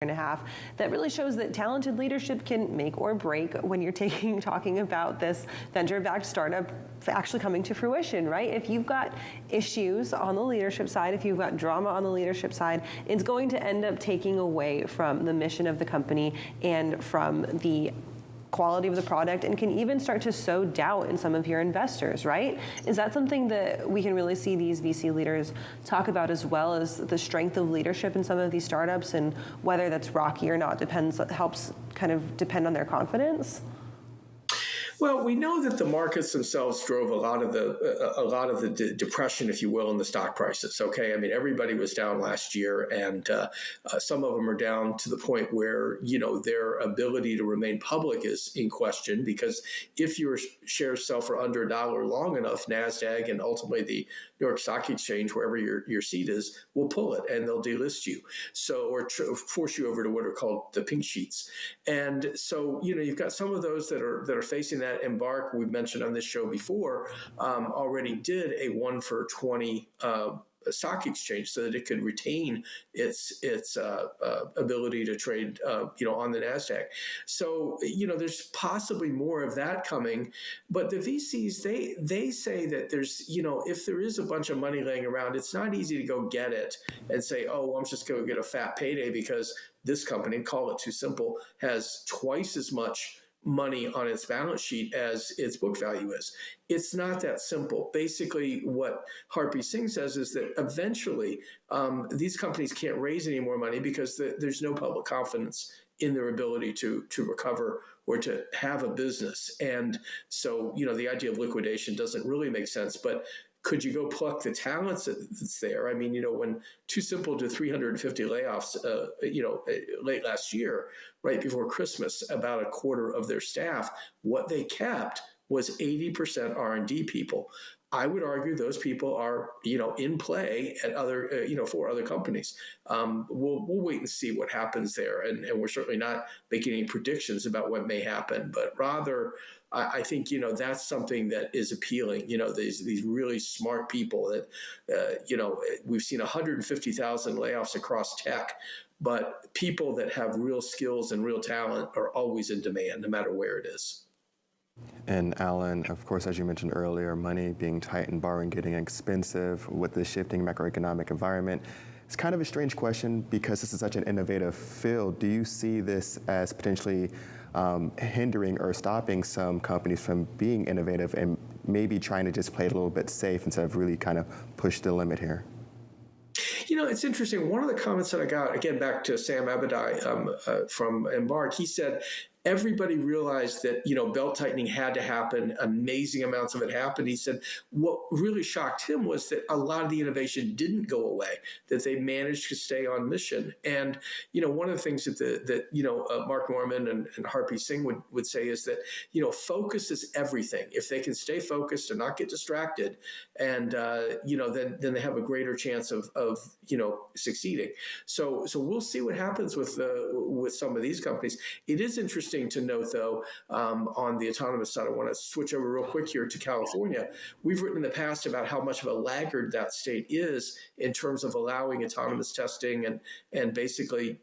and a half that really shows that talented leadership can make or break when you're talking about this venture-backed startup actually coming to fruition, right? If you've got issues on the leadership side, if you've got drama on the leadership side, it's going to end up taking away from the mission of the company and from the quality of the product, and can even start to sow doubt in some of your investors, right? Is that something that we can really see these VC leaders talk about, as well as the strength of leadership in some of these startups, and whether that's rocky or not helps kind of depend on their confidence? Well, we know that the markets themselves drove a lot of the depression, if you will, in the stock prices. Okay, I mean, everybody was down last year, and some of them are down to the point where their ability to remain public is in question, because if your shares sell for under $1 long enough, NASDAQ and ultimately the New York Stock Exchange, wherever your seat is, will pull it and they'll delist you, or force you over to what are called the pink sheets. And so you've got some of those that are facing that. Embark, we've mentioned on this show before, already did a 1-for-20 stock exchange so that it could retain its ability to trade on the NASDAQ. So there's possibly more of that coming, but the VCs they say that there's if there is a bunch of money laying around, it's not easy to go get it and say, oh, well, I'm just going to get a fat payday because this company, call it Too Simple, has twice as much money on its balance sheet as its book value is. It's not that simple. Basically, what Harpy Singh says is that eventually these companies can't raise any more money because there's no public confidence in their ability to recover or to have a business. And so, the idea of liquidation doesn't really make sense. But could you go pluck the talents that's there? I mean, when Too Simple did 350 layoffs, late last year, right before Christmas, about a quarter of their staff, what they kept was 80% R&D people. I would argue those people are, in play at other, for other companies. We'll wait and see what happens there, and we're certainly not making any predictions about what may happen, but rather, I think that's something that is appealing. These really smart people that we've seen 150,000 layoffs across tech, but people that have real skills and real talent are always in demand, no matter where it is. And Alan, of course, as you mentioned earlier, money being tight and borrowing getting expensive with the shifting macroeconomic environment. It's kind of a strange question because this is such an innovative field. Do you see this as potentially hindering or stopping some companies from being innovative and maybe trying to just play it a little bit safe instead of really kind of push the limit here? It's interesting. One of the comments that I got, again, back to Sam Abadai from Embark, he said, everybody realized that, belt tightening had to happen. Amazing amounts of it happened. He said what really shocked him was that a lot of the innovation didn't go away, that they managed to stay on mission. And, one of the things that Mark Norman and Harpy Singh would say is that, focus is everything. If they can stay focused and not get distracted, and, then they have a greater chance of succeeding. So we'll see what happens with some of these companies. It is interesting to note, though, on the autonomous side, I want to switch over real quick here to California. We've written in the past about how much of a laggard that state is in terms of allowing autonomous testing and basically,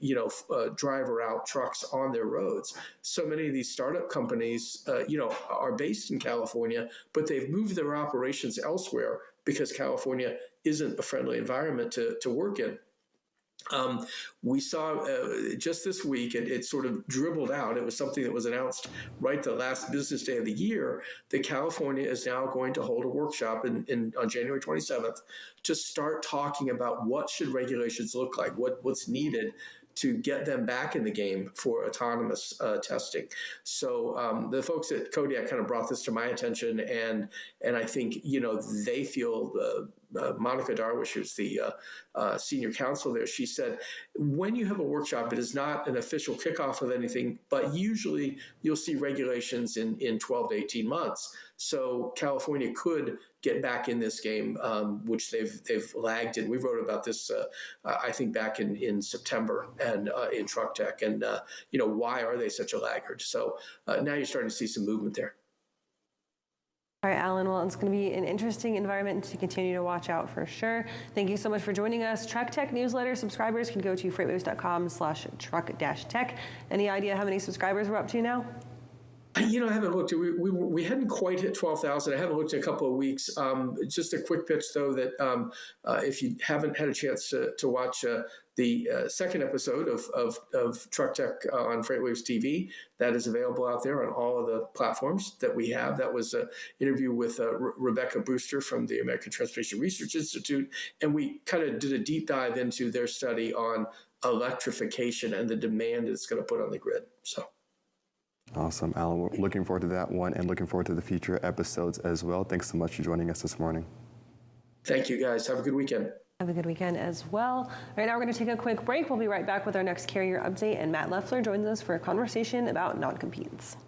driver out trucks on their roads. So many of these startup companies, are based in California, but they've moved their operations elsewhere because California isn't a friendly environment to work in. We saw just this week, it sort of dribbled out. It was something that was announced right the last business day of the year, that California is now going to hold a workshop on January 27th to start talking about what should regulations look like, what's needed to get them back in the game for autonomous testing. So the folks at Kodiak kind of brought this to my attention, and I think they feel Monica Darwish, who's the senior counsel there, she said, when you have a workshop, it is not an official kickoff of anything, but usually you'll see regulations in 12 to 18 months. So California could get back in this game, which they've lagged in. We wrote about this, I think, back in September and in Truck Tech, and why are they such a laggard? So now you're starting to see some movement there. All right, Alan, well, it's going to be an interesting environment to continue to watch out for sure. Thank you so much for joining us. Truck Tech newsletter subscribers can go to freightwaves.com/truck-tech. Any idea how many subscribers we're up to now? I haven't looked. We hadn't quite hit 12,000. I haven't looked in a couple of weeks. Just a quick pitch, though, that if you haven't had a chance to watch the second episode of Truck Tech on FreightWaves TV, that is available out there on all of the platforms that we have. That was an interview with Rebecca Brewster from the American Transportation Research Institute, and we kind of did a deep dive into their study on electrification and the demand it's going to put on the grid. So. Awesome, Alan. We're looking forward to that one and looking forward to the future episodes as well. Thanks so much for joining us this morning. Thank you, guys. Have a good weekend. Have a good weekend as well. All right, now we're going to take a quick break. We'll be right back with our next carrier update, and Matt Leffler joins us for a conversation about non-competes.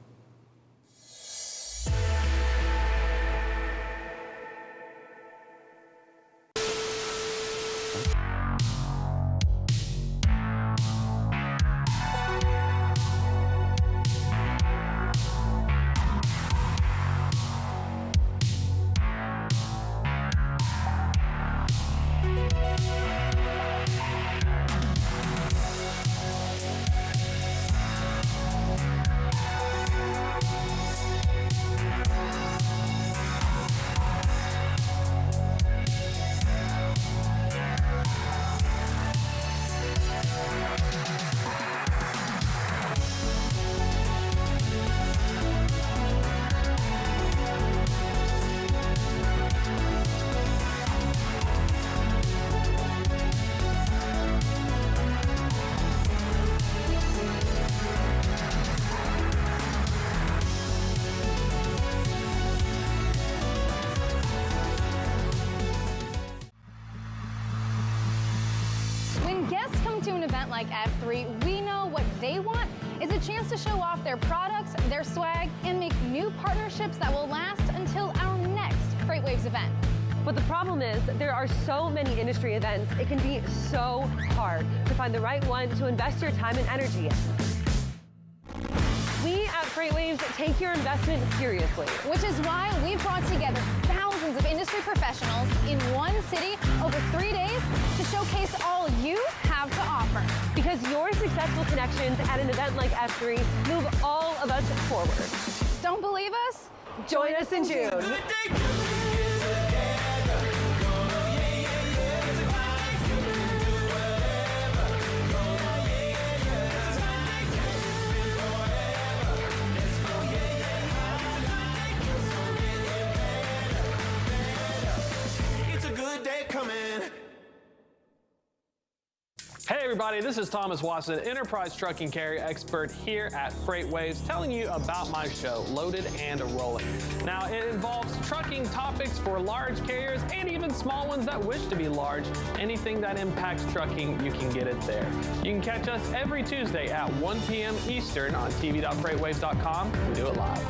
Like F3, we know what they want is a chance to show off their products, their swag, and make new partnerships that will last until our next FreightWaves event. But the problem is there are so many industry events, it can be so hard to find the right one to invest your time and energy in. We at FreightWaves take your investment seriously. Which is why we've brought together thousands of industry professionals in one city over 3 days to showcase all you have to offer. Because your successful connections at an event like F3 move all of us forward. Don't believe us? Join us in June. Hey everybody, this is Thomas Watson, enterprise trucking carrier expert here at FreightWaves, telling you about my show, Loaded and Rolling. Now, it involves trucking topics for large carriers and even small ones that wish to be large. Anything that impacts trucking, you can get it there. You can catch us every Tuesday at 1 p.m. Eastern on tv.freightwaves.com. We do it live.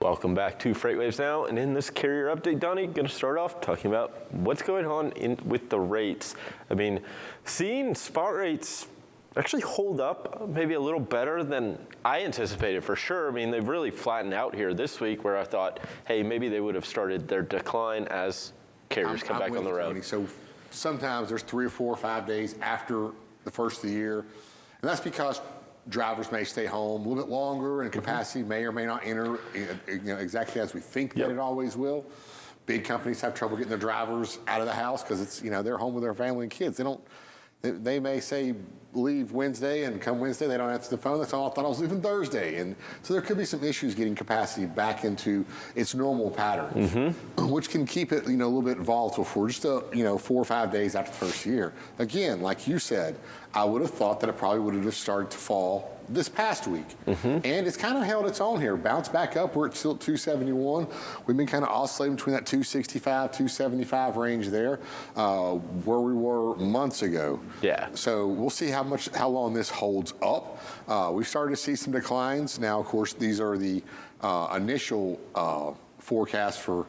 Welcome back to FreightWaves Now, and in this carrier update, Donnie, going to start off talking about what's going on with the rates. I mean, seeing spot rates actually hold up maybe a little better than I anticipated for sure. I mean, they've really flattened out here this week where I thought, hey, maybe they would have started their decline as carriers come back on the road. Tony. So sometimes there's 3 or 4 or 5 days after the first of the year, and that's because drivers may stay home a little bit longer and capacity may or may not enter exactly as we think that it always will. Big companies have trouble getting their drivers out of the house because it's, they're home with their family and kids. They may say leave Wednesday, and come Wednesday they don't answer the phone. That's all, I thought I was leaving Thursday. And so there could be some issues getting capacity back into its normal patterns, which can keep it, a little bit volatile for just 4 or 5 days after the first year. Again, like you said, I would have thought that it probably would have started to fall this past week. And it's kind of held its own here. Bounced back up. We're still at 271. We've been kind of oscillating between that 265, 275 range there, where we were months ago. Yeah. So we'll see how long this holds up. We've started to see some declines. Now, of course, these are the initial forecast for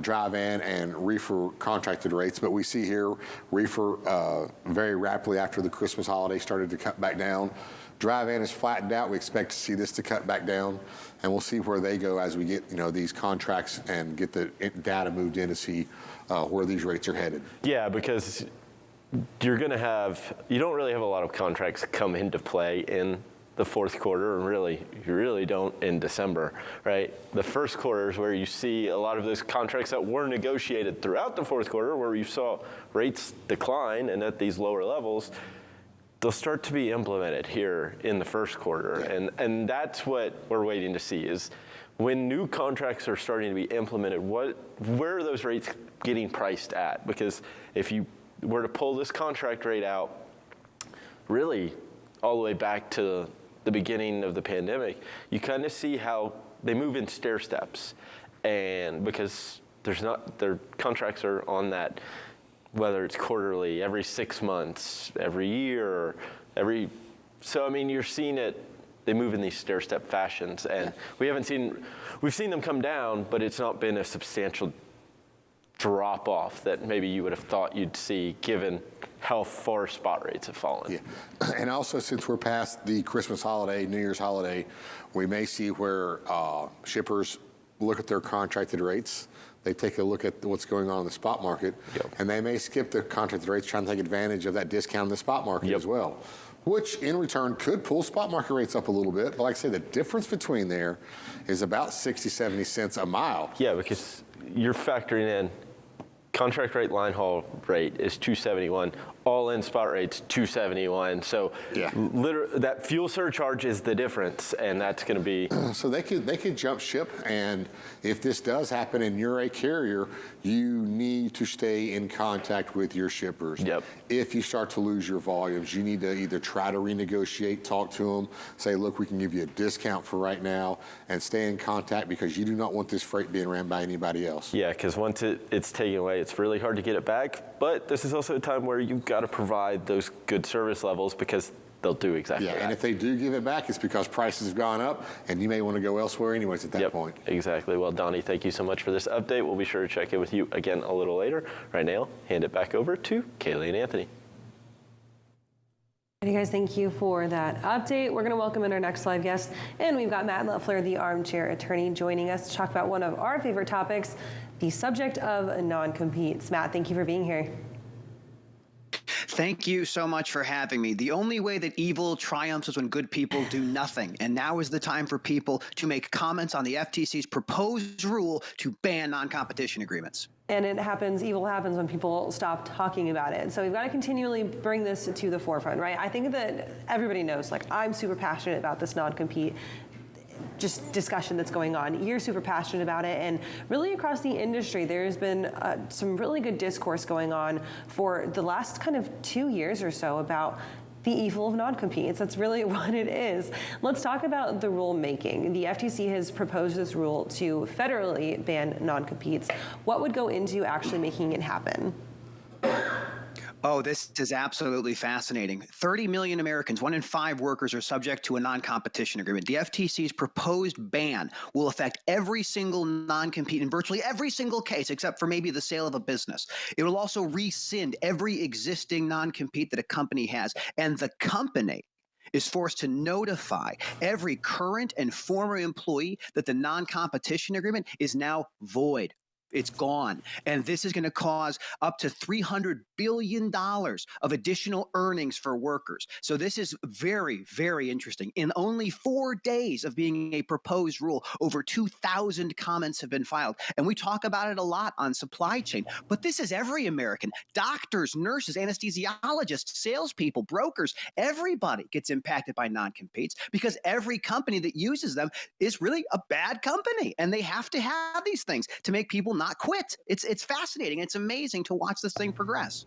dry van and reefer contracted rates, but we see here reefer very rapidly after the Christmas holiday started to cut back down. Dry van is flattened out. We expect to see this to cut back down, and we'll see where they go as we get these contracts and get the data moved in to see where these rates are headed. Yeah, because you don't really have a lot of contracts come into play in the fourth quarter, and you really don't in December, right? The first quarter is where you see a lot of those contracts that were negotiated throughout the fourth quarter, where you saw rates decline and at these lower levels, they'll start to be implemented here in the first quarter. And that's what we're waiting to see, is when new contracts are starting to be implemented, where are those rates getting priced at? Because if you were to pull this contract rate out, really all the way back to the beginning of the pandemic, you kind of see how they move in stair steps. And because their contracts are on that, whether it's quarterly, every 6 months, every year, so I mean, you're seeing it, they move in these stair step fashions. And we've seen them come down, but it's not been a substantial drop off that maybe you would have thought you'd see given how far spot rates have fallen. Yeah, and also since we're past the Christmas holiday, New Year's holiday, we may see where shippers look at their contracted rates. They take a look at what's going on in the spot market, and they may skip the contracted rates, trying to take advantage of that discount in the spot market as well, which in return could pull spot market rates up a little bit. But like I say, the difference between there is about 60, 70 cents a mile. Yeah, because you're factoring in contract rate line haul rate is $271, all in spot rates $271. So that fuel surcharge is the difference, and that's going to be. So they could jump ship, and if this does happen and you're a carrier, you need to stay in contact with your shippers. Yep. If you start to lose your volumes, you need to either try to renegotiate, talk to them, say, look, we can give you a discount for right now, and stay in contact, because you do not want this freight being ran by anybody else. Yeah, because once it's taken away, it's really hard to get it back. But this is also a time where you've got to provide those good service levels, because they'll do exactly that. And if they do give it back, it's because prices have gone up, and you may want to go elsewhere anyways at that point. Exactly. Well, Donnie, thank you so much for this update. We'll be sure to check in with you again a little later. Right now, hand it back over to Kaylee and Anthony. You guys, thank you for that update. We're going to welcome in our next live guest, and we've got Matt Leffler, the armchair attorney, joining us to talk about one of our favorite topics, the subject of non-competes. Matt, thank you for being here. Thank you so much for having me. The only way that evil triumphs is when good people do nothing. And now is the time for people to make comments on the FTC's proposed rule to ban non-competition agreements. And evil happens when people stop talking about it. So we've got to continually bring this to the forefront, right? I think that everybody knows, like, I'm super passionate about this non-compete just discussion that's going on. You're super passionate about it, and really across the industry, there's been some really good discourse going on for the last kind of 2 years or so about the evil of non-competes. That's really what it is. Let's talk about the rule making. The FTC has proposed this rule to federally ban non-competes. What would go into actually making it happen? Oh, this is absolutely fascinating. 30 million Americans, 1 in 5 workers, are subject to a non-competition agreement. The FTC's proposed ban will affect every single non-compete in virtually every single case, except for maybe the sale of a business. It will also rescind every existing non-compete that a company has, and the company is forced to notify every current and former employee that the non-competition agreement is now void. It's gone. And this is going to cause up to $300 billion of additional earnings for workers. So this is very, very interesting. In only 4 days of being a proposed rule, over 2,000 comments have been filed. And we talk about it a lot on supply chain. But this is every American. Doctors, nurses, anesthesiologists, salespeople, brokers, everybody gets impacted by non-competes, because every company that uses them is really a bad company. And they have to have these things to make people not quit. It's fascinating. It's amazing to watch this thing progress.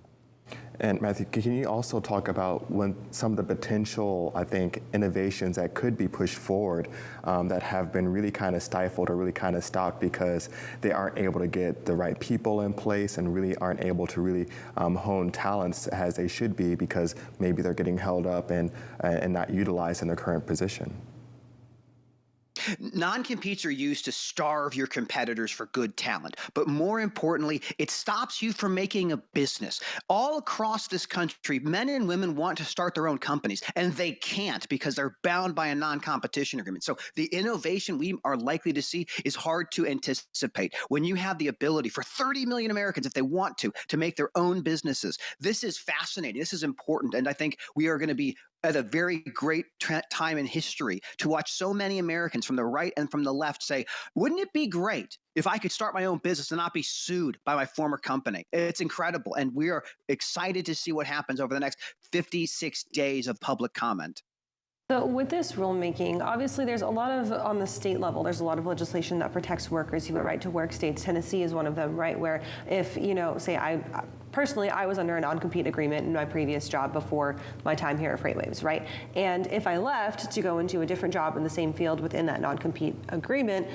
And Matthew, can you also talk about some of the potential, I think, innovations that could be pushed forward that have been really kind of stifled or really kind of stopped because they aren't able to get the right people in place and really aren't able to really hone talents as they should be because maybe they're getting held up and not utilized in their current position? Non-competes are used to starve your competitors for good talent, but more importantly, it stops you from making a business. All across this country, men and women want to start their own companies, and they can't because they're bound by a non-competition agreement. So the innovation we are likely to see is hard to anticipate. When you have the ability for 30 million Americans, if they want to make their own businesses, this is fascinating. This is important, and I think we are going to be at a very great time in history to watch so many Americans from the right and from the left say, wouldn't it be great if I could start my own business and not be sued by my former company? It's incredible. And we are excited to see what happens over the next 56 days of public comment. So with this rulemaking, obviously there's a lot of, on the state level, there's a lot of legislation that protects workers who have a right to work states. Tennessee is one of them, right? Where if, say personally, I was under a non-compete agreement in my previous job before my time here at FreightWaves, right? And if I left to go into a different job in the same field within that non-compete agreement,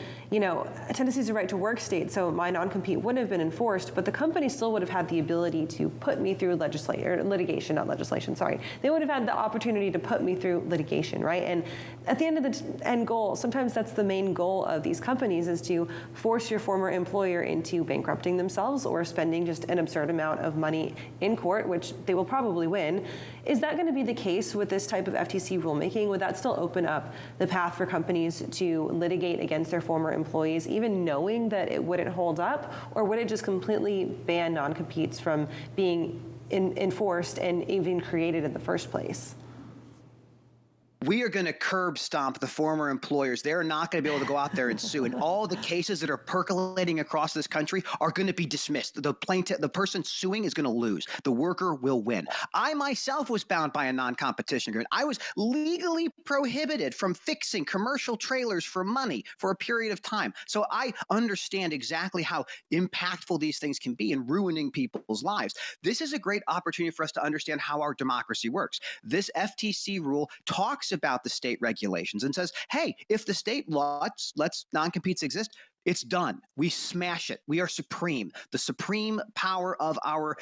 Tennessee's a right to work state, so my non-compete wouldn't have been enforced, but the company still would have had the ability to put me through litigation, not legislation, sorry. They would have had the opportunity to put me through litigation, right? And at the end of the end goal, sometimes that's the main goal of these companies, is to force your former employer into bankrupting themselves or spending just an absurd amount of money in court, which they will probably win. Is that going to be the case with this type of FTC rulemaking? Would that still open up the path for companies to litigate against their former employees, even knowing that it wouldn't hold up? Or would it just completely ban non-competes from being enforced and even created in the first place? We are going to curb stomp the former employers. They're not going to be able to go out there and sue. And all the cases that are percolating across this country are going to be dismissed. The plaintiff, the person suing, is going to lose. The worker will win. I myself was bound by a non-competition agreement. I was legally prohibited from fixing commercial trailers for money for a period of time. So I understand exactly how impactful these things can be in ruining people's lives. This is a great opportunity for us to understand how our democracy works. This FTC rule talks about the state regulations and says, hey, if the state lets non-competes exist, it's done. We smash it. We are supreme. The supreme power of our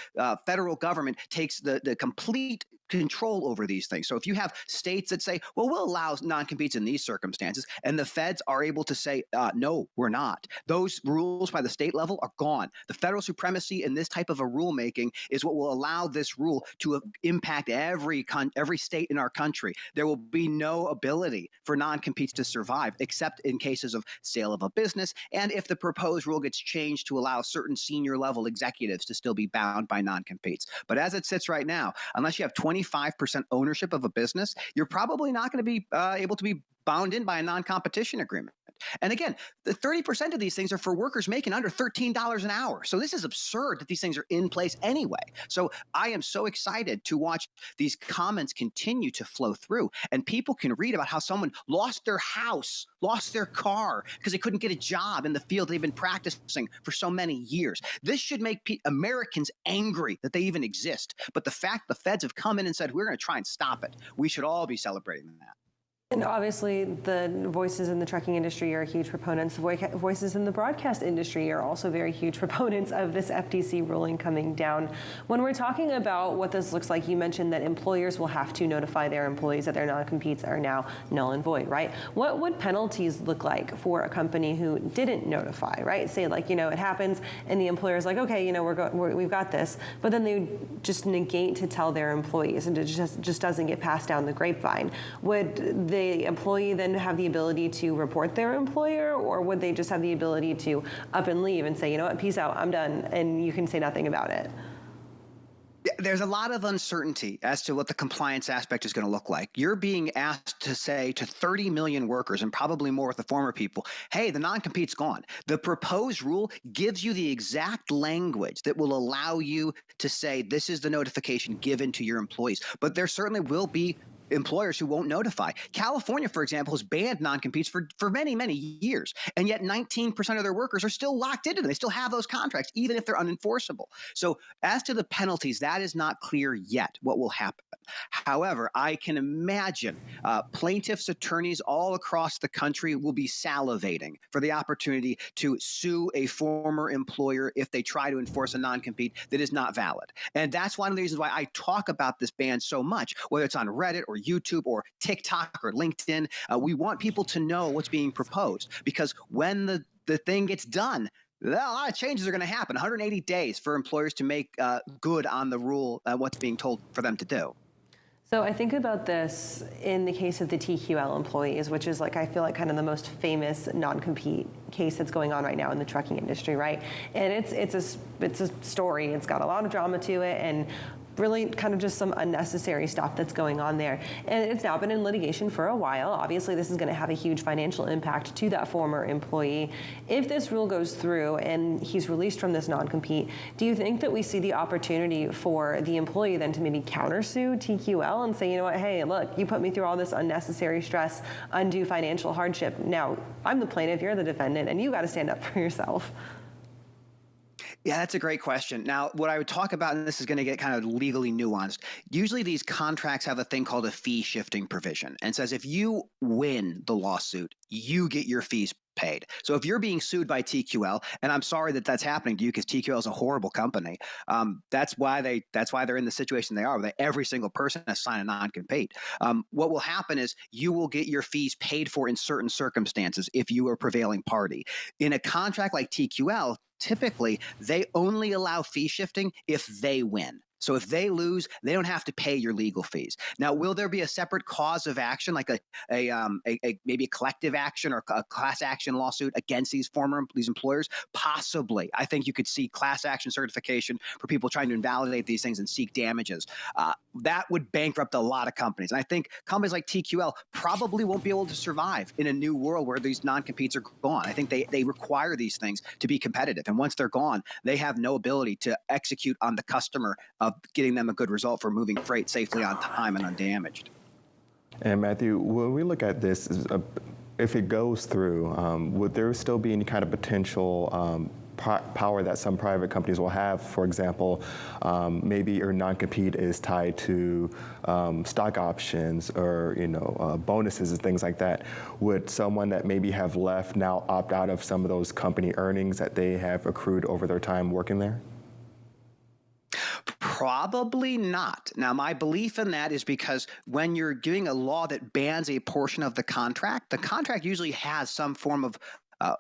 federal government takes the complete control over these things. So if you have states that say, well, we'll allow non-competes in these circumstances, and the feds are able to say, no, we're not. Those rules by the state level are gone. The federal supremacy in this type of a rulemaking is what will allow this rule to impact every state in our country. There will be no ability for non-competes to survive, except in cases of sale of a business, and if the proposed rule gets changed to allow certain senior level executives to still be bound by non-competes. But as it sits right now, unless you have 25% ownership of a business, you're probably not going to be able to be bound in by a non-competition agreement. And again, the 30% of these things are for workers making under $13 an hour. So this is absurd that these things are in place anyway. So I am so excited to watch these comments continue to flow through, and people can read about how someone lost their house, lost their car because they couldn't get a job in the field they've been practicing for so many years. This should make Americans angry that they even exist. But the fact the feds have come in and said, we're going to try and stop it, we should all be celebrating that. And obviously, the voices in the trucking industry are huge proponents. Voices in the broadcast industry are also very huge proponents of this FTC ruling coming down. When we're talking about what this looks like, you mentioned that employers will have to notify their employees that their non-competes are now null and void, right? What would penalties look like for a company who didn't notify, right? Say, like, it happens, and the employer's like, okay, we've got this, but then they just negate to tell their employees, and it just doesn't get passed down the grapevine. Would the employee then have the ability to report their employer, or would they just have the ability to up and leave and say, you know what, peace out, I'm done, and you can say nothing about it? There's a lot of uncertainty as to what the compliance aspect is going to look like. You're being asked to say to 30 million workers, and probably more with the former people, hey, the non-compete's gone. The proposed rule gives you the exact language that will allow you to say this is the notification given to your employees. But there certainly will be employers who won't notify. California, for example, has banned non-competes for many, many years, and yet 19% of their workers are still locked into them. They still have those contracts, even if they're unenforceable. So as to the penalties, that is not clear yet what will happen. However, I can imagine plaintiffs' attorneys all across the country will be salivating for the opportunity to sue a former employer if they try to enforce a non-compete that is not valid. And that's one of the reasons why I talk about this ban so much, whether it's on Reddit or YouTube or TikTok or LinkedIn. We want people to know what's being proposed, because when the thing gets done, a lot of changes are going to happen. 180 days for employers to make good on the rule, what's being told for them to do. So I think about this in the case of the TQL employees, which is I feel like kind of the most famous non-compete case that's going on right now in the trucking industry, right? And it's a story. It's got a lot of drama to it, and really kind of just some unnecessary stuff that's going on there. And it's now been in litigation for a while. Obviously, this is going to have a huge financial impact to that former employee. If this rule goes through and he's released from this non-compete, do you think that we see the opportunity for the employee then to maybe countersue TQL and say, you know what, hey, look, you put me through all this unnecessary stress, undue financial hardship. Now, I'm the plaintiff, you're the defendant, and you got to stand up for yourself. Yeah, that's a great question. Now, what I would talk about, and this is going to get kind of legally nuanced, usually these contracts have a thing called a fee shifting provision, and says if you win the lawsuit, you get your fees paid. So if you're being sued by TQL, and I'm sorry that that's happening to you because TQL is a horrible company, that's why they're in the situation they are. Every single person has signed a non-compete. What will happen is you will get your fees paid for in certain circumstances if you are a prevailing party. In a contract like TQL, typically they only allow fee shifting if they win. So if they lose, they don't have to pay your legal fees. Now, will there be a separate cause of action, like maybe a collective action or a class action lawsuit against these employers? Possibly. I think you could see class action certification for people trying to invalidate these things and seek damages. That would bankrupt a lot of companies. And I think companies like TQL probably won't be able to survive in a new world where these non-competes are gone. I think they require these things to be competitive. And once they're gone, they have no ability to execute on the customer of getting them a good result for moving freight safely on time and undamaged. And Matthew, when we look at this, if it goes through, would there still be any kind of potential power that some private companies will have? For example, maybe your non-compete is tied to stock options or bonuses and things like that. Would someone that maybe have left now opt out of some of those company earnings that they have accrued over their time working there? Probably not. Now, my belief in that is because when you're doing a law that bans a portion of the contract usually has some form of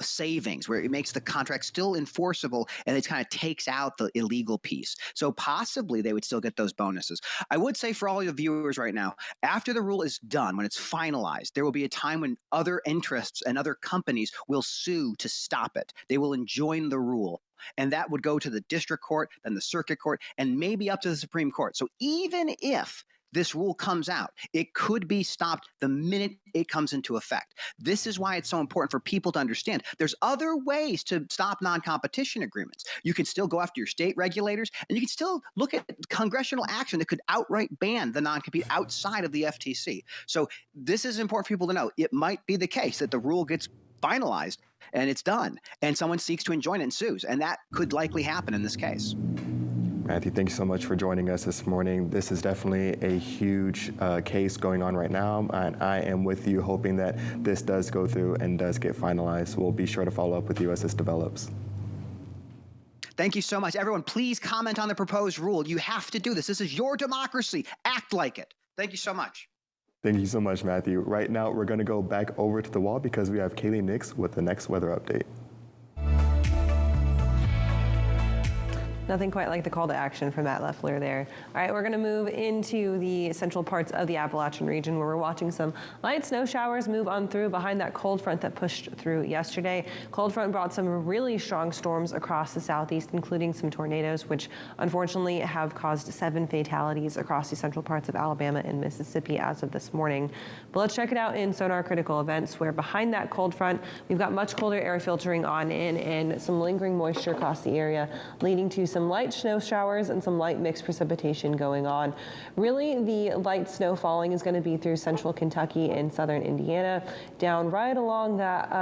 savings where it makes the contract still enforceable, and it kind of takes out the illegal piece. So possibly they would still get those bonuses. I would say for all your viewers right now, after the rule is done, when it's finalized, there will be a time when other interests and other companies will sue to stop it. They will enjoin the rule. And that would go to the district court, then the circuit court, and maybe up to the Supreme Court. So even if this rule comes out, it could be stopped the minute it comes into effect. This is why it's so important for people to understand there's other ways to stop non-competition agreements. You can still go after your state regulators, and you can still look at congressional action that could outright ban the non-compete outside of the FTC. So this is important for people to know. It might be the case that the rule gets finalized and it's done, and someone seeks to enjoin it and sues, and that could likely happen in this case. Matthew, thank you so much for joining us this morning. This is definitely a huge case going on right now, and I am with you hoping that this does go through and does get finalized. We'll be sure to follow up with you as this develops. Thank you so much. Everyone, please comment on the proposed rule. You have to do this. This is your democracy. Act like it. Thank you so much. Thank you so much, Matthew. Right now, we're going to go back over to the wall because we have Kaylee Nix with the next weather update. Nothing quite like the call to action from Matt Leffler there. All right, we're going to move into the central parts of the Appalachian region where we're watching some light snow showers move on through behind that cold front that pushed through yesterday. Cold front brought some really strong storms across the southeast, including some tornadoes, which unfortunately have caused 7 fatalities across the central parts of Alabama and Mississippi as of this morning. But let's check it out in Sonar Critical Events, where behind that cold front, we've got much colder air filtering on in and some lingering moisture across the area, leading to some light snow showers and some light mixed precipitation going on. Really, the light snow falling is going to be through central Kentucky and southern Indiana, down right along that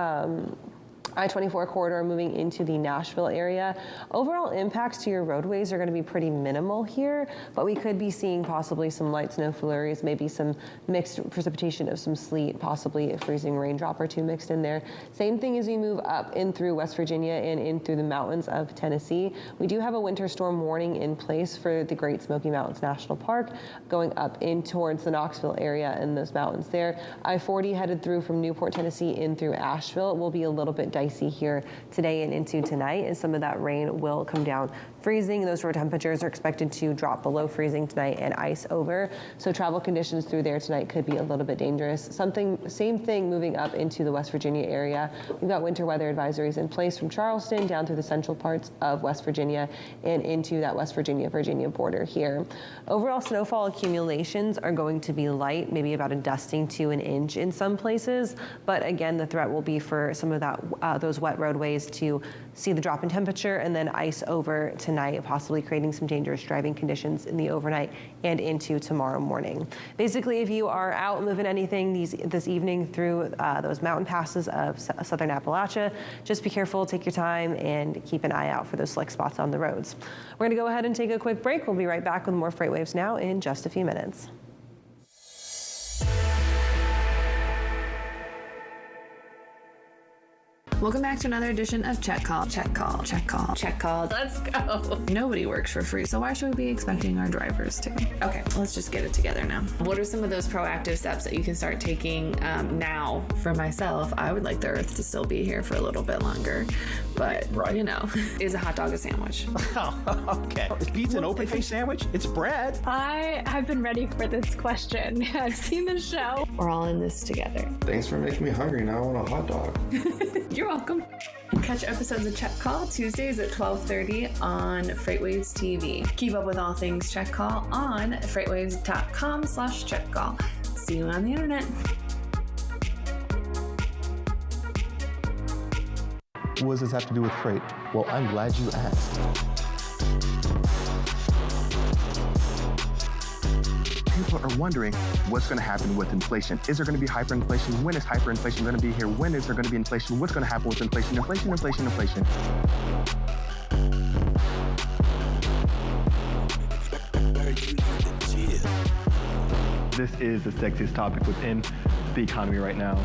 I-24 corridor moving into the Nashville area. Overall impacts to your roadways are going to be pretty minimal here, but we could be seeing possibly some light snow flurries, maybe some mixed precipitation of some sleet, possibly a freezing raindrop or two mixed in there. Same thing as you move up in through West Virginia and in through the mountains of Tennessee. We do have a winter storm warning in place for the Great Smoky Mountains National Park going up in towards the Knoxville area and those mountains there. I-40 headed through from Newport, Tennessee in through Asheville. It will be a little bit dicey here today and into tonight as some of that rain will come down freezing. Those road temperatures are expected to drop below freezing tonight and ice over. So travel conditions through there tonight could be a little bit dangerous. Same thing moving up into the West Virginia area. We've got winter weather advisories in place from Charleston down through the central parts of West Virginia and into that West Virginia border here. Overall snowfall accumulations are going to be light, maybe about a dusting to an inch in some places. But again, the threat will be for some of that those wet roadways to see the drop in temperature and then ice over tonight, possibly creating some dangerous driving conditions in the overnight and into tomorrow morning. Basically, if you are out moving anything this evening through those mountain passes of southern Appalachia, just be careful, take your time, and keep an eye out for those slick spots on the roads. We're going to go ahead and take a quick break. We'll be right back with more FreightWaves Now in just a few minutes. Welcome back to another edition of Check Call. Check Call. Check Call. Check Call. Let's go. Nobody works for free, so why should we be expecting our drivers to? Okay, let's just get it together now. What are some of those proactive steps that you can start taking now? For myself, I would like the Earth to still be here for a little bit longer, but you know, is a hot dog a sandwich? Oh, okay. Is pizza an open-faced sandwich? It's bread. I have been ready for this question. I've seen the show. We're all in this together. Thanks for making me hungry. Now I want a hot dog. You're welcome. Catch episodes of Check Call Tuesdays at 12:30 on FreightWaves TV. Keep up with all things Check Call on freightwaves.com/checkcall. See you on the internet. What does this have to do with freight? Well, I'm glad you asked. People are wondering what's going to happen with inflation. Is there going to be hyperinflation? When is hyperinflation going to be here? When is there going to be inflation? What's going to happen with inflation? Inflation. This is the sexiest topic within the economy right now.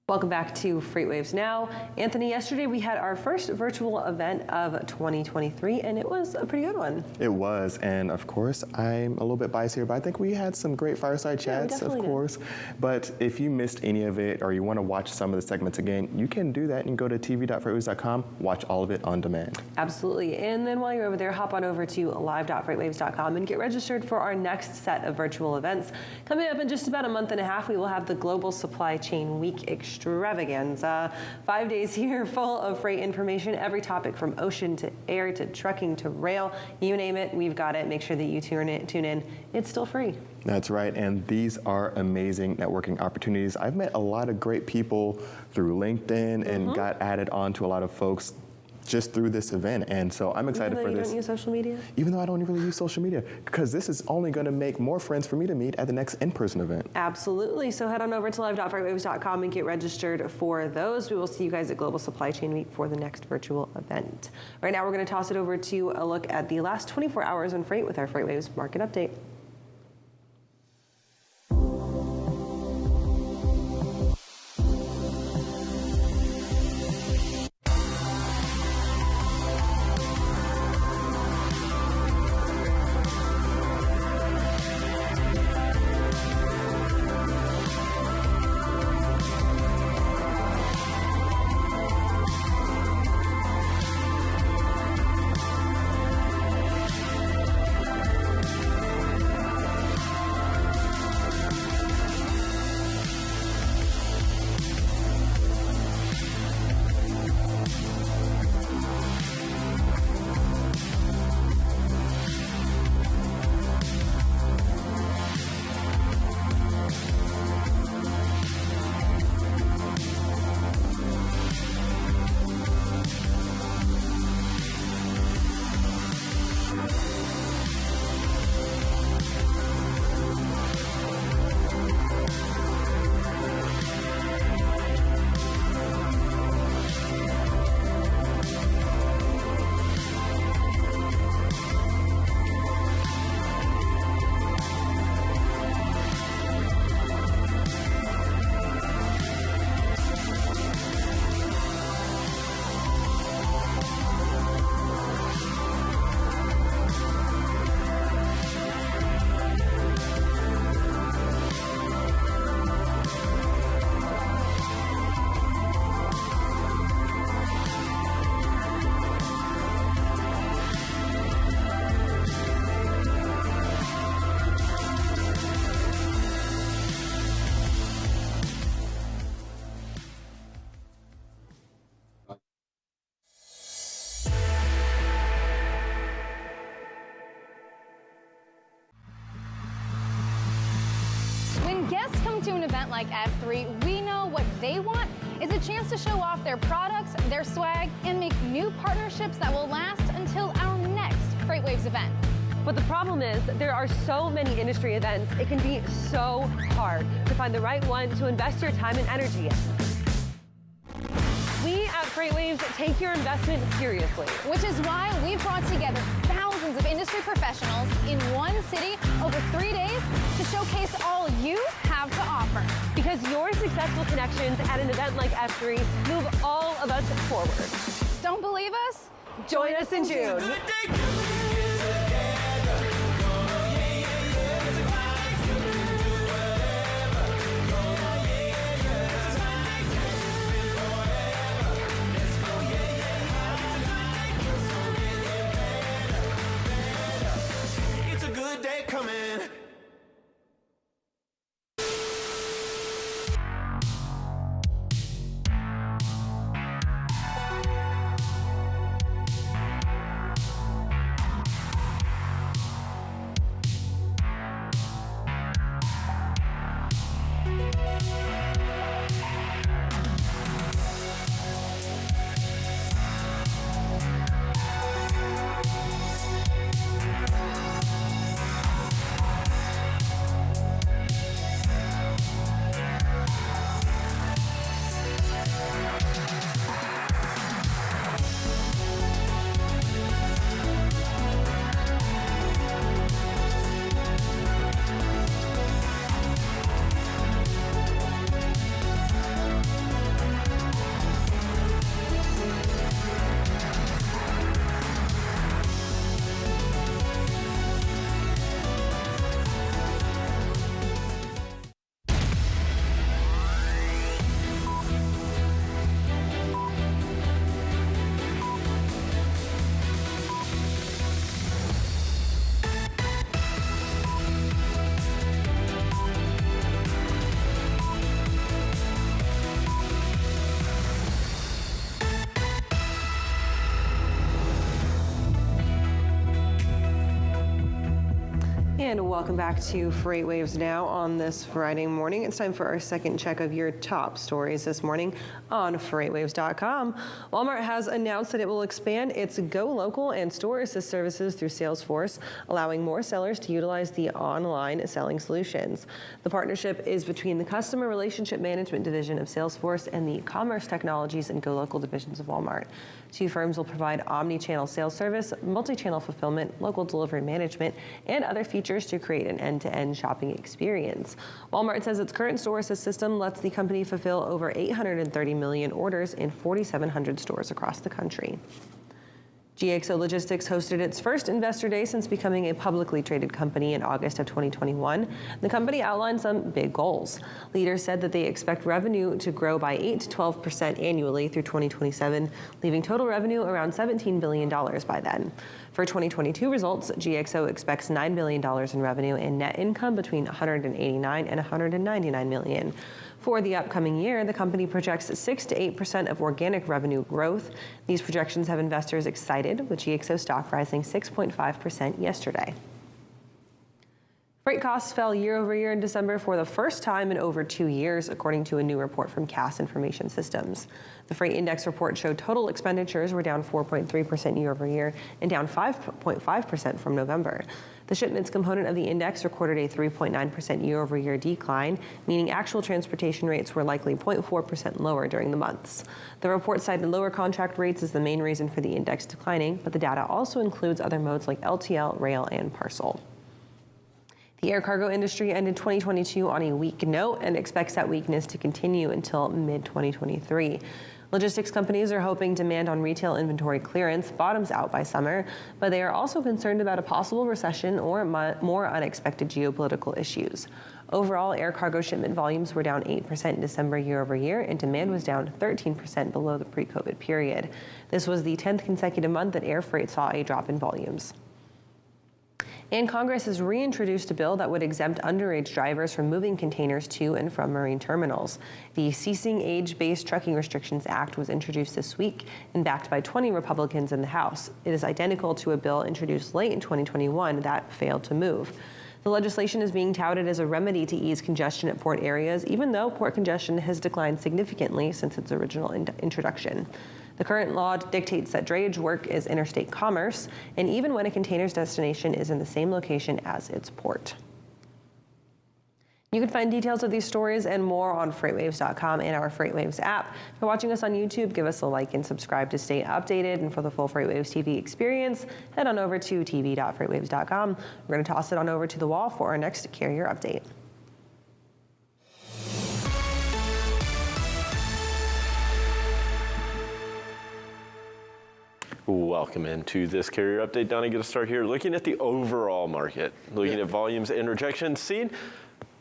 Welcome back to FreightWaves Now. Anthony, yesterday we had our first virtual event of 2023, and it was a pretty good one. It was, and of course, I'm a little bit biased here, but I think we had some great fireside chats, of course. But if you missed any of it, or you want to watch some of the segments again, you can do that and go to tv.freightwaves.com, watch all of it on demand. Absolutely, and then while you're over there, hop on over to live.freightwaves.com and get registered for our next set of virtual events. Coming up in just about a month and a half, we will have the Global Supply Chain Week Extravaganza. 5 days here full of freight information, every topic from ocean to air to trucking to rail, you name it, we've got it. Make sure that you tune in. It's still free. That's right, and these are amazing networking opportunities. I've met a lot of great people through LinkedIn and got added on to a lot of folks just through this event, and so I'm excited for this. Even though you don't use social media? Even though I don't really use social media, because this is only going to make more friends for me to meet at the next in-person event. Absolutely, so head on over to live.freightwaves.com and get registered for those. We will see you guys at Global Supply Chain Week for the next virtual event. Right now, we're going to toss it over to a look at the last 24 hours on freight with our FreightWaves Market Update. to an event like F3, we know what they want is a chance to show off their products, their swag, and make new partnerships that will last until our next FreightWaves event. But the problem is there are so many industry events, it can be so hard to find the right one to invest your time and energy in. We at FreightWaves take your investment seriously. Which is why we've brought together thousands of industry professionals in one city over 3 days to showcase all you have to offer. Because your successful connections at an event like F3 move all of us forward. Don't believe us? Join us in June. And welcome back to FreightWaves Now on this Friday morning. It's time for our second check of your top stories this morning on FreightWaves.com. Walmart has announced that it will expand its Go Local and Store Assist services through Salesforce, allowing more sellers to utilize the online selling solutions. The partnership is between the Customer Relationship Management Division of Salesforce and the Commerce Technologies and Go Local divisions of Walmart. Two firms will provide omni-channel sales service, multi-channel fulfillment, local delivery management, and other features to create an end-to-end shopping experience. Walmart says its current store assist system lets the company fulfill over 830 million orders in 4,700 stores across the country. GXO Logistics hosted its first Investor Day since becoming a publicly traded company in August of 2021. The company outlined some big goals. Leaders said that they expect revenue to grow by 8 to 12% annually through 2027, leaving total revenue around $17 billion by then. For 2022 results, GXO expects $9 billion in revenue and net income between $189 and $199 million. For the upcoming year, the company projects 6 to 8% of organic revenue growth. These projections have investors excited, with GXO stock rising 6.5% yesterday. Freight costs fell year over year in December for the first time in over 2 years, according to a new report from Cass Information Systems. The freight index report showed total expenditures were down 4.3% year over year and down 5.5% from November. The shipments component of the index recorded a 3.9% year over year decline, meaning actual transportation rates were likely 0.4% lower during the months. The report cited lower contract rates as the main reason for the index declining, but the data also includes other modes like LTL, rail, and parcel. The air cargo industry ended 2022 on a weak note and expects that weakness to continue until mid-2023. Logistics companies are hoping demand on retail inventory clearance bottoms out by summer, but they are also concerned about a possible recession or more unexpected geopolitical issues. Overall, air cargo shipment volumes were down 8% in December year over year, and demand was down 13% below the pre-COVID period. This was the 10th consecutive month that air freight saw a drop in volumes. And Congress has reintroduced a bill that would exempt underage drivers from moving containers to and from marine terminals. The Ceasing Age-Based Trucking Restrictions Act was introduced this week and backed by 20 Republicans in the House. It is identical to a bill introduced late in 2021 that failed to move. The legislation is being touted as a remedy to ease congestion at port areas, even though port congestion has declined significantly since its original introduction. The current law dictates that drayage work is interstate commerce, and even when a container's destination is in the same location as its port. You can find details of these stories and more on FreightWaves.com and our FreightWaves app. If you're watching us on YouTube, give us a like and subscribe to stay updated. And for the full FreightWaves TV experience, head on over to tv.freightwaves.com. We're going to toss it on over to the wall for our next carrier update. Welcome into this carrier update. Donnie, going to start here looking at the overall market, looking at volumes and rejections. Seeing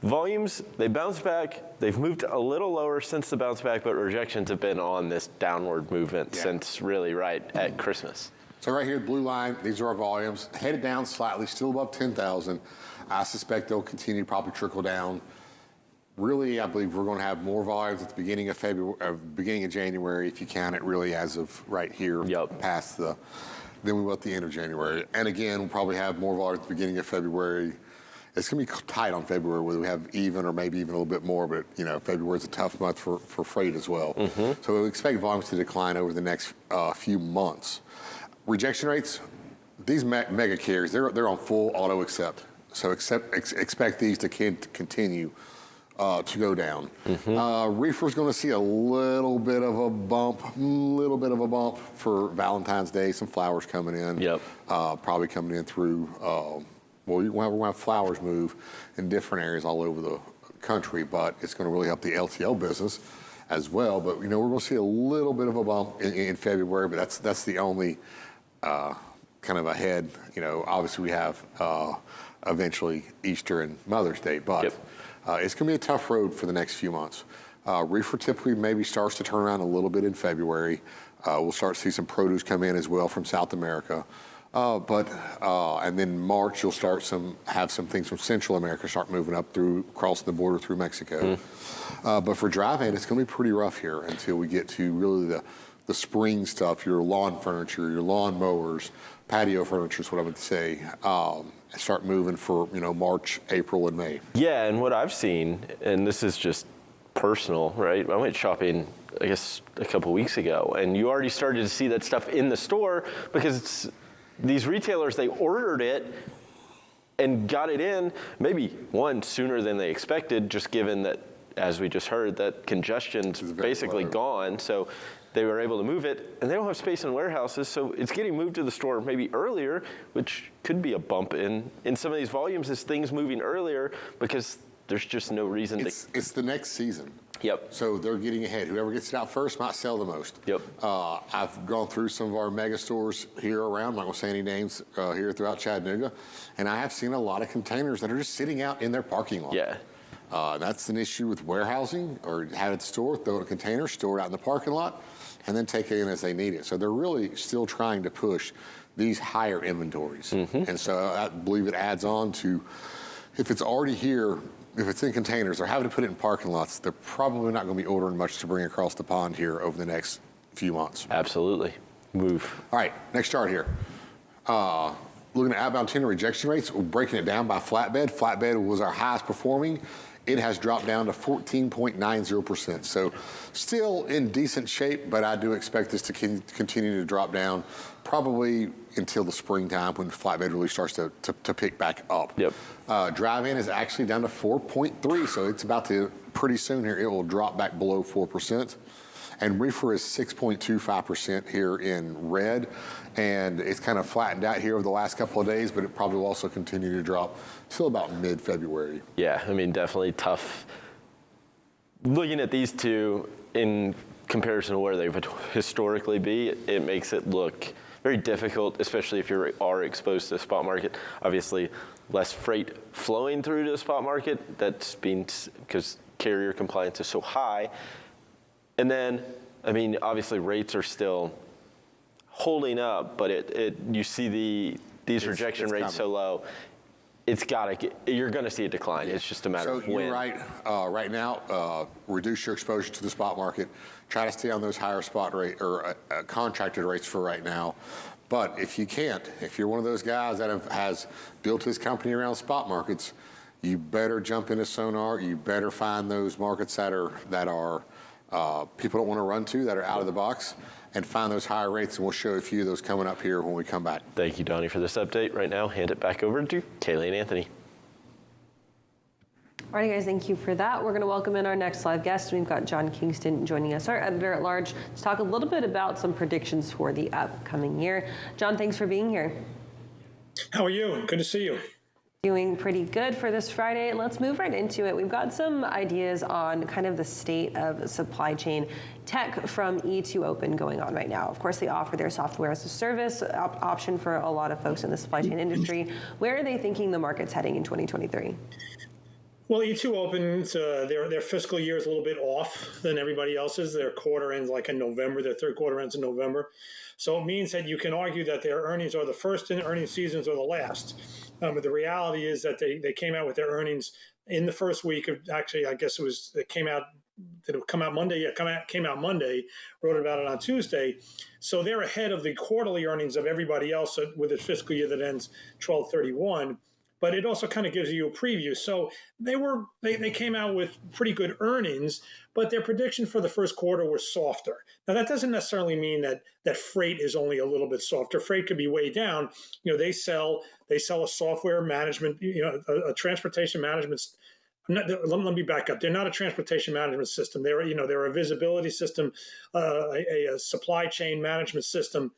volumes, they bounced back. They've moved a little lower since the bounce back, but rejections have been on this downward movement since really right at Christmas. So right here, the blue line, these are our volumes. Headed down slightly, still above 10,000. I suspect they'll continue to probably trickle down. Really, I believe we're going to have more volumes at the beginning of February, beginning of January, if you count it really as of right here, past than we will at the end of January. And again, we'll probably have more volumes at the beginning of February. It's going to be tight on February, whether we have even or maybe even a little bit more, but February is a tough month for freight as well. So we expect volumes to decline over the next few months. Rejection rates, these mega carriers, they're on full auto accept. So expect these to continue to go down. Reefer's going to see a little bit of a bump for Valentine's Day. Some flowers coming in. Probably coming in through. We're going to have flowers move in different areas all over the country, but it's going to really help the LTL business as well. But we're going to see a little bit of a bump in February, but that's the only kind of ahead. Obviously we have eventually Easter and Mother's Day, but. It's going to be a tough road for the next few months. Reefer typically maybe starts to turn around a little bit in February. We'll start to see some produce come in as well from South America. And then March, you'll have some things from Central America start moving up crossing the border through Mexico. But for dry van, it's going to be pretty rough here until we get to really the spring stuff, your lawn furniture, your lawn mowers, patio furniture is what I would say. Start moving for March, April, and May. Yeah, and what I've seen, and this is just personal, right? I went shopping, I guess, a couple weeks ago, and you already started to see that stuff in the store because these retailers, they ordered it and got it in maybe sooner than they expected, just given that, as we just heard, that congestion's basically gone. So they were able to move it, and they don't have space in warehouses, so it's getting moved to the store maybe earlier, which could be a bump in some of these volumes as things moving earlier because there's just no reason It's the next season. So they're getting ahead. Whoever gets it out first might sell the most. I've gone through some of our mega stores here around, I'm not going to say any names, here throughout Chattanooga, and I have seen a lot of containers that are just sitting out in their parking lot. That's an issue with warehousing or have it stored, throw it in a container, store it out in the parking lot, and then take it in as they need it. So they're really still trying to push these higher inventories. And so I believe it adds on to, if it's already here, if it's in containers, they're having to put it in parking lots, they're probably not going to be ordering much to bring across the pond here over the next few months. Absolutely. Move. All right, next chart here. Looking at outbound tender rejection rates, we're breaking it down by flatbed. Flatbed was our highest performing. It has dropped down to 14.90%. So still in decent shape, but I do expect this to continue to drop down probably until the springtime when flatbed really starts to pick back up. Dry van is actually down to 4.3, so it's about to, pretty soon here, it will drop back below 4%. And reefer is 6.25% here in red. And it's kind of flattened out here over the last couple of days, but it probably will also continue to drop till about mid-February. Yeah, I mean, definitely tough. Looking at these two in comparison to where they would historically be, it makes it look very difficult, especially if you are exposed to the spot market. Obviously, less freight flowing through to the spot market. That's been because carrier compliance is so high. And then, I mean, obviously rates are still holding up, but you see these rejection rates so low. you're going to see a decline. It's just a matter of when. You're right. Right now, reduce your exposure to the spot market. Try to stay on those higher spot rate or contracted rates for right now. But if you can't, if you're one of those guys that has built his company around spot markets, you better jump into Sonar. You better find those markets that are people don't want to run to, that are out of the box, and find those higher rates. And we'll show a few of those coming up here when we come back. Thank you, Donnie, for this update. Right now, hand it back over to Kaylee and Anthony. All right, guys, thank you for that. We're going to welcome in our next live guest. We've got John Kingston joining us, our editor-at-large, to talk a little bit about some predictions for the upcoming year. John, thanks for being here. How are you? Good to see you. Doing pretty good for this Friday. Let's move right into it. We've got some ideas on kind of the state of supply chain tech from E2Open going on right now. Of course, they offer their software as a service option for a lot of folks in the supply chain industry. Where are they thinking the market's heading in 2023? Well, E2Open, their fiscal year is a little bit off than everybody else's. Their quarter ends like in November. Their third quarter ends in November. So it means that you can argue that their earnings are the first in earnings seasons or the last. But the reality is that they came out with their earnings in the first week of, actually, I guess it came out, did it come out Monday? Yeah, came out Monday, wrote about it on Tuesday. So they're ahead of the quarterly earnings of everybody else with its fiscal year that ends 12/31. But it also kind of gives you a preview. So they came out with pretty good earnings, but their prediction for the first quarter was softer. Now that doesn't necessarily mean that freight is only a little bit softer. Freight could be way down. They sell a software management, a transportation management. Let me back up. They're not a transportation management system. They're a visibility system, a supply chain management system,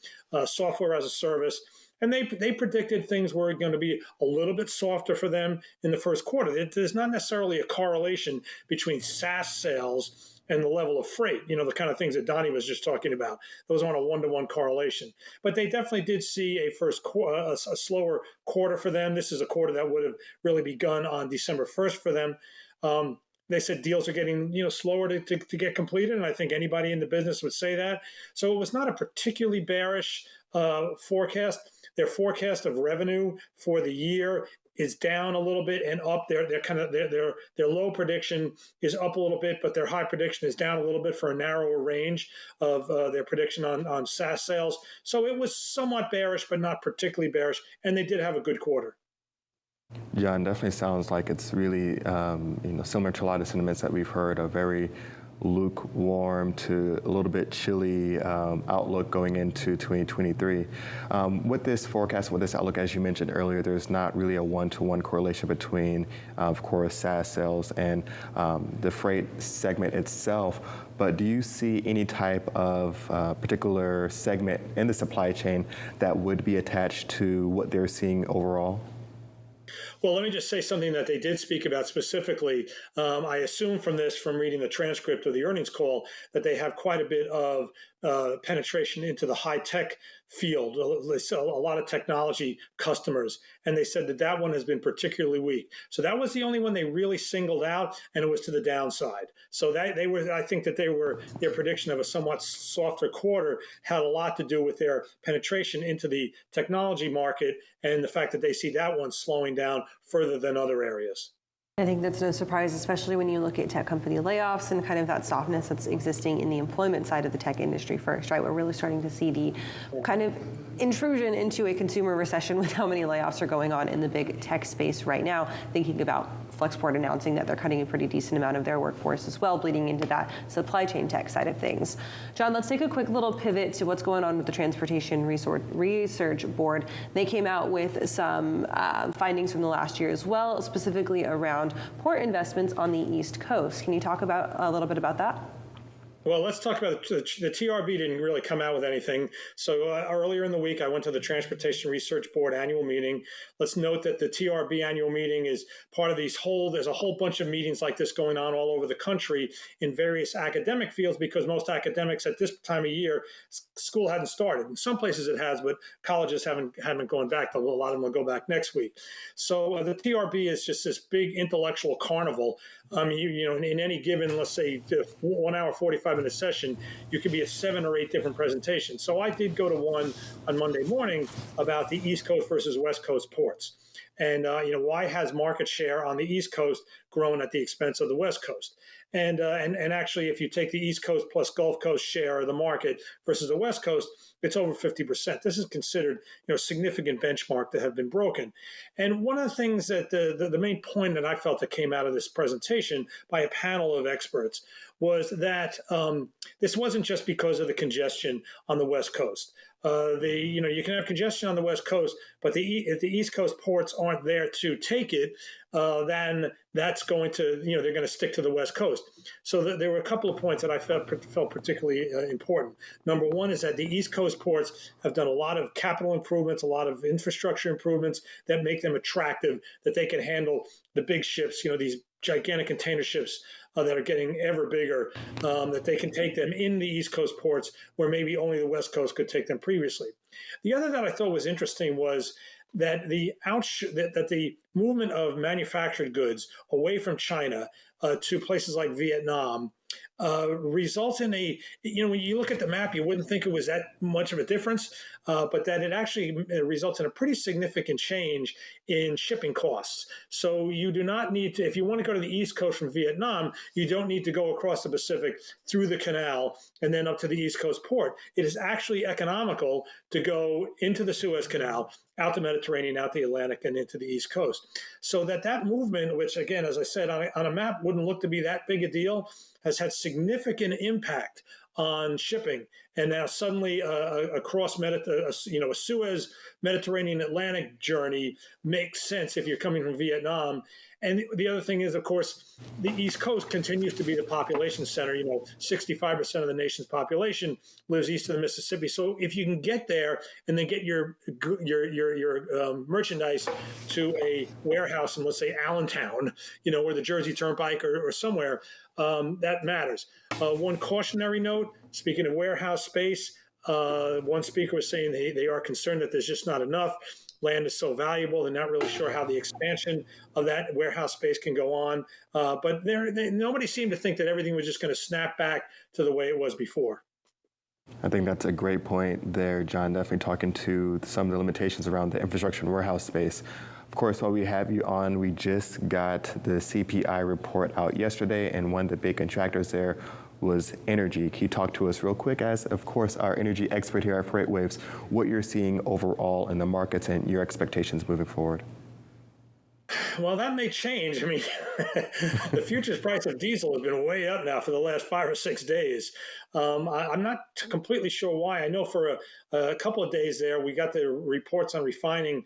software as a service. And they predicted things were going to be a little bit softer for them in the first quarter. There's not necessarily a correlation between SaaS sales and the level of freight, the kind of things that Donnie was just talking about. Those aren't a one-to-one correlation. But they definitely did see a slower quarter for them. This is a quarter that would have really begun on December 1st for them. They said deals are getting slower to get completed, and I think anybody in the business would say that. So it was not a particularly bearish forecast. Their forecast of revenue for the year is down a little bit and up. Their low prediction is up a little bit, but their high prediction is down a little bit for a narrower range of their prediction on SaaS sales. So it was somewhat bearish, but not particularly bearish, and they did have a good quarter. John, definitely sounds like it's really similar to a lot of sentiments that we've heard, a very lukewarm to a little bit chilly outlook going into 2023. With this forecast, with this outlook, as you mentioned earlier, there's not really a one-to-one correlation between, of course, SaaS sales and the freight segment itself. But do you see any type of particular segment in the supply chain that would be attached to what they're seeing overall? Well, let me just say something that they did speak about specifically. I assume from reading the transcript of the earnings call, that they have quite a bit of penetration into the high-tech field. They sell a lot of technology customers, and they said that one has been particularly weak. So that was the only one they really singled out, and it was to the downside. So I think that their prediction of a somewhat softer quarter had a lot to do with their penetration into the technology market and the fact that they see that one slowing down further than other areas. I think that's no surprise, especially when you look at tech company layoffs and kind of that softness that's existing in the employment side of the tech industry first, right? We're really starting to see the kind of intrusion into a consumer recession with how many layoffs are going on in the big tech space right now, thinking about Flexport announcing that they're cutting a pretty decent amount of their workforce as well, bleeding into that supply chain tech side of things. John, let's take a quick little pivot to what's going on with the Transportation Research Board. They came out with some findings from the last year as well, specifically around port investments on the East Coast. Can you talk about a little bit about that? Well, let's talk about the TRB didn't really come out with anything. So earlier in the week, I went to the Transportation Research Board annual meeting. Let's note that the TRB annual meeting is part of there's a whole bunch of meetings like this going on all over the country in various academic fields, because most academics at this time of year, school hadn't started. In some places it has, but colleges haven't gone back. A lot of them will go back next week. So the TRB is just this big intellectual carnival In any given, let's say, 1 hour, 45-minute session, you could be at 7 or 8 different presentations. So I did go to one on Monday morning about the East Coast versus West Coast ports. And, why has market share on the East Coast grown at the expense of the West Coast? And actually, if you take the East Coast plus Gulf Coast share of the market versus the West Coast, it's over 50%. This is considered, a significant benchmark that have been broken. And one of the things that the main point that I felt that came out of this presentation by a panel of experts was that this wasn't just because of the congestion on the West Coast. You can have congestion on the West Coast, but if the East Coast ports aren't there to take it, then that's going to, they're going to stick to the West Coast. So there were a couple of points that I felt particularly important. Number one is that the East Coast ports have done a lot of capital improvements, a lot of infrastructure improvements that make them attractive, that they can handle the big ships, these gigantic container ships that are getting ever bigger, that they can take them in the East Coast ports where maybe only the West Coast could take them previously. The other that I thought was interesting was that the movement of manufactured goods away from China to places like Vietnam results in when you look at the map, you wouldn't think it was that much of a difference, but that it actually results in a pretty significant change in shipping costs. So you do not need to, if you want to go to the East Coast from Vietnam, you don't need to go across the Pacific through the canal and then up to the East Coast port. It is actually economical to go into the Suez Canal, out the Mediterranean, out the Atlantic, and into the East Coast. So that movement, which again, as I said, on a map wouldn't look to be that big a deal, has had significant impact on shipping. And now suddenly a Suez Mediterranean Atlantic journey makes sense if you're coming from Vietnam. And the other thing is, of course, the East Coast continues to be the population center. 65% of the nation's population lives east of the Mississippi. So if you can get there and then get your merchandise to a warehouse in, let's say, Allentown, or the Jersey Turnpike or somewhere, that matters. One cautionary note, speaking of warehouse space, one speaker was saying they are concerned that there's just not enough. Land is so valuable, they're not really sure how the expansion of that warehouse space can go on. But nobody seemed to think that everything was just going to snap back to the way it was before. I think that's a great point there, John, definitely talking to some of the limitations around the infrastructure and warehouse space. Of course, while we have you on, we just got the CPI report out yesterday, and one of the big contractors there was energy. Can you talk to us real quick as, of course, our energy expert here at FreightWaves, what you're seeing overall in the markets and your expectations moving forward? Well, that may change. I mean, the futures price of diesel has been way up now for the last 5 or 6 days. I'm not completely sure why. I know for a couple of days there, we got the reports on refining,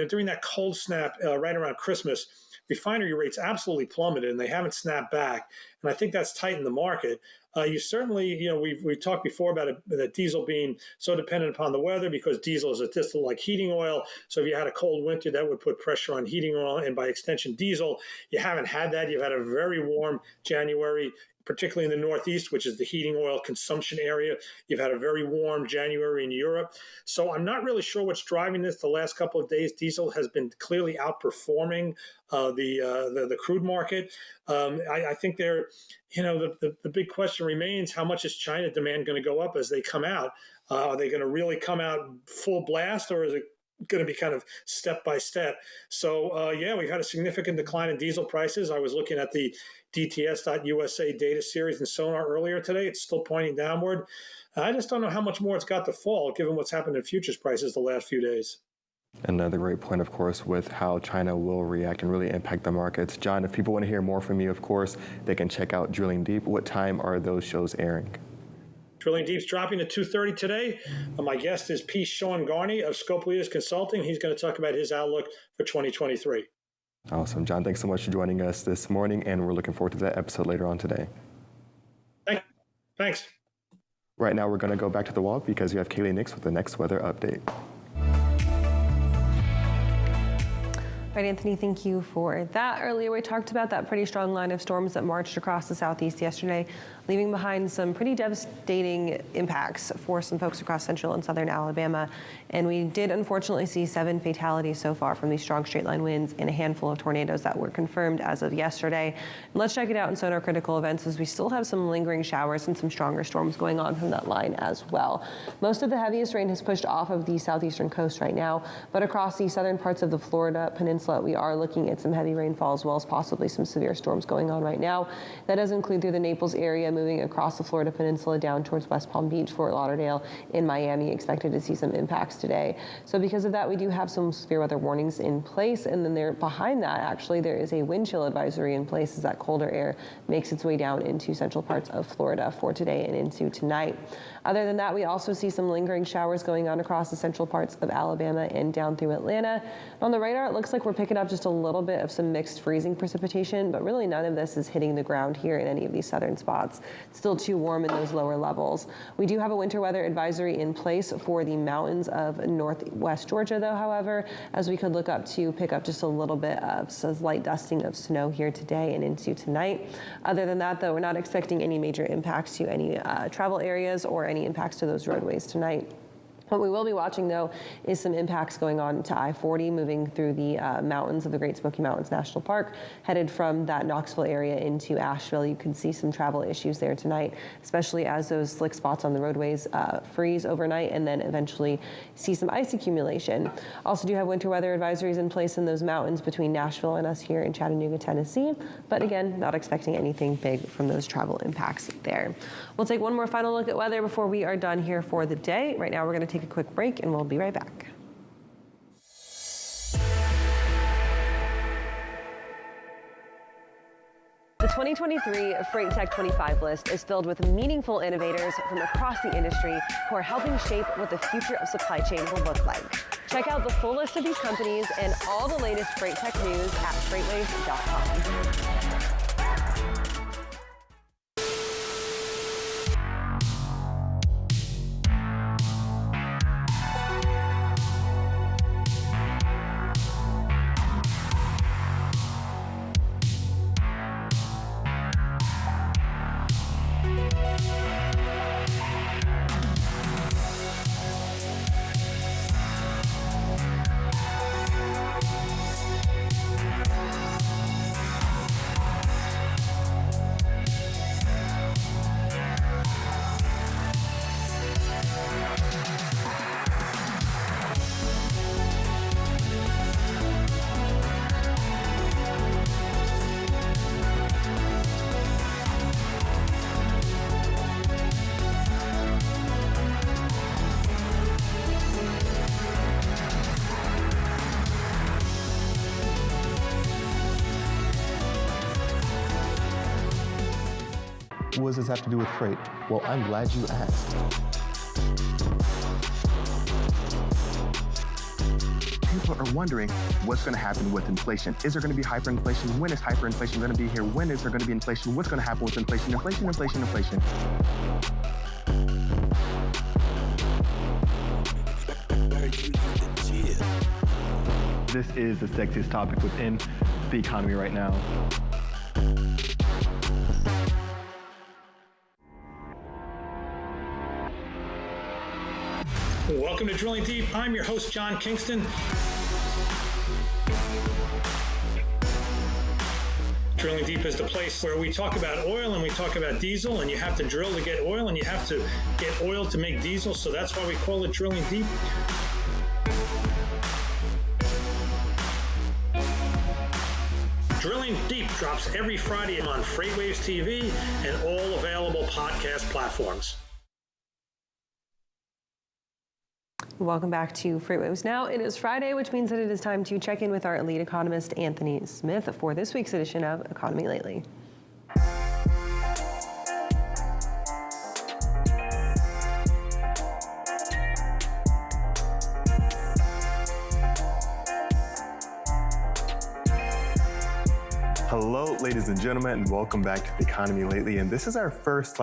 during that cold snap right around Christmas. Refinery rates absolutely plummeted, and they haven't snapped back. And I think that's tightened the market. You certainly, we've talked before about that diesel being so dependent upon the weather because diesel is a distillate like heating oil. So if you had a cold winter, that would put pressure on heating oil and by extension diesel. You haven't had that. You've had a very warm January, particularly in the Northeast, which is the heating oil consumption area. You've had a very warm January in Europe. So I'm not really sure what's driving this. The last couple of days, diesel has been clearly outperforming the crude market. I think the big question remains, how much is China demand going to go up as they come out? Are they going to really come out full blast, or is it going to be kind of step by step? So we've had a significant decline in diesel prices. I was looking at the DTS.USA data series and Sonar earlier today. It's still pointing downward. I just don't know how much more it's got to fall given what's happened in futures prices the last few days. Another great point, of course, with how China will react and really impact the markets. John, if people want to hear more from you, of course, they can check out Drilling Deep. What time are those shows airing? Drilling Deep's dropping at 2:30 today. My guest is P. Sean Garney of Scope Leaders Consulting. He's going to talk about his outlook for 2023. Awesome. John, thanks so much for joining us this morning, and we're looking forward to that episode later on today. Thanks. Right now, we're going to go back to the wall because we have Kaylee Nix with the next weather update. Right, Anthony, thank you for that. Earlier, we talked about that pretty strong line of storms that marched across the southeast yesterday. On leaving behind some pretty devastating impacts for some folks across central and southern Alabama. And we did unfortunately see 7 fatalities so far from these strong straight line winds and a handful of tornadoes that were confirmed as of yesterday. And let's check it out in Sonar Critical Events, as we still have some lingering showers and some stronger storms going on from that line as well. Most of the heaviest rain has pushed off of the southeastern coast right now, but across the southern parts of the Florida peninsula, we are looking at some heavy rainfall as well as possibly some severe storms going on right now. That does include through the Naples area, moving across the Florida peninsula down towards West Palm Beach, Fort Lauderdale, in Miami, expected to see some impacts today. So because of that, we do have some severe weather warnings in place, and then there behind that, actually, there is a wind chill advisory in place as that colder air makes its way down into central parts of Florida for today and into tonight. Other than that, we also see some lingering showers going on across the central parts of Alabama and down through Atlanta. On the radar, it looks like we're picking up just a little bit of some mixed freezing precipitation, but really none of this is hitting the ground here in any of these southern spots. It's still too warm in those lower levels. We do have a winter weather advisory in place for the mountains of northwest Georgia, though, however, as we could look up to pick up just a little bit of light dusting of snow here today and into tonight. Other than that, though, we're not expecting any major impacts to any travel areas or any impacts to those roadways tonight. What we will be watching, though, is some impacts going on to I-40, moving through the mountains of the Great Smoky Mountains National Park, headed from that Knoxville area into Asheville. You can see some travel issues there tonight, especially as those slick spots on the roadways freeze overnight and then eventually see some ice accumulation. Also do have winter weather advisories in place in those mountains between Nashville and us here in Chattanooga, Tennessee. But again, not expecting anything big from those travel impacts there. We'll take one more final look at weather before we are done here for the day. Right now, we're going to take a quick break and we'll be right back. The 2023 Freight Tech 25 list is filled with meaningful innovators from across the industry who are helping shape what the future of supply chain will look like. Check out the full list of these companies and all the latest Freight Tech news at FreightWaves.com. What does this have to do with freight? Well, I'm glad you asked. People are wondering what's going to happen with inflation. Is there going to be hyperinflation? When is hyperinflation going to be here? When is there going to be inflation? What's going to happen with inflation? Inflation, inflation, inflation. This is the sexiest topic within the economy right now. Welcome to Drilling Deep. I'm your host, John Kingston. Drilling Deep is the place where we talk about oil and we talk about diesel, and you have to drill to get oil and you have to get oil to make diesel, so that's why we call it Drilling Deep. Drilling Deep drops every Friday on FreightWaves TV and all available podcast platforms. Welcome back to FreightWaves Now. It is Friday, which means that it is time to check in with our lead economist, Anthony Smith, for this week's edition of Economy Lately. Hello, ladies and gentlemen, and welcome back to the Economy Lately. And this is our first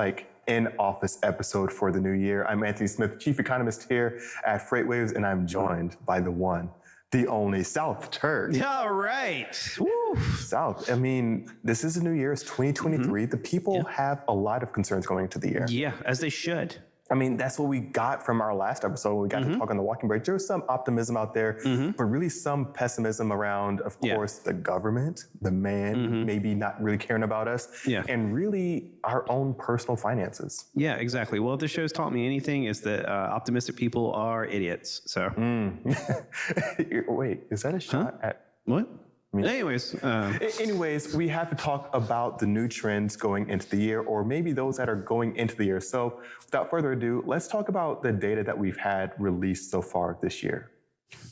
in-office episode for the new year. I'm Anthony Smith, Chief Economist here at FreightWaves, and I'm joined by the one, the only South turn. Yeah, right. Woo. South. I mean, this is a new year. It's 2023. The people have a lot of concerns going into the year. Yeah, as they should. I mean, that's what we got from our last episode when we got to talk on the walking break. There was some optimism out there, but really some pessimism around, of course, the government, the man, maybe not really caring about us, and really our own personal finances. Yeah, exactly. Well, if this show's taught me anything, is that optimistic people are idiots. So, wait, is that a shot at what? Anyways, we have to talk about the new trends going into the year, or maybe those that are going into the year. So without further ado, let's talk about the data that we've had released so far this year.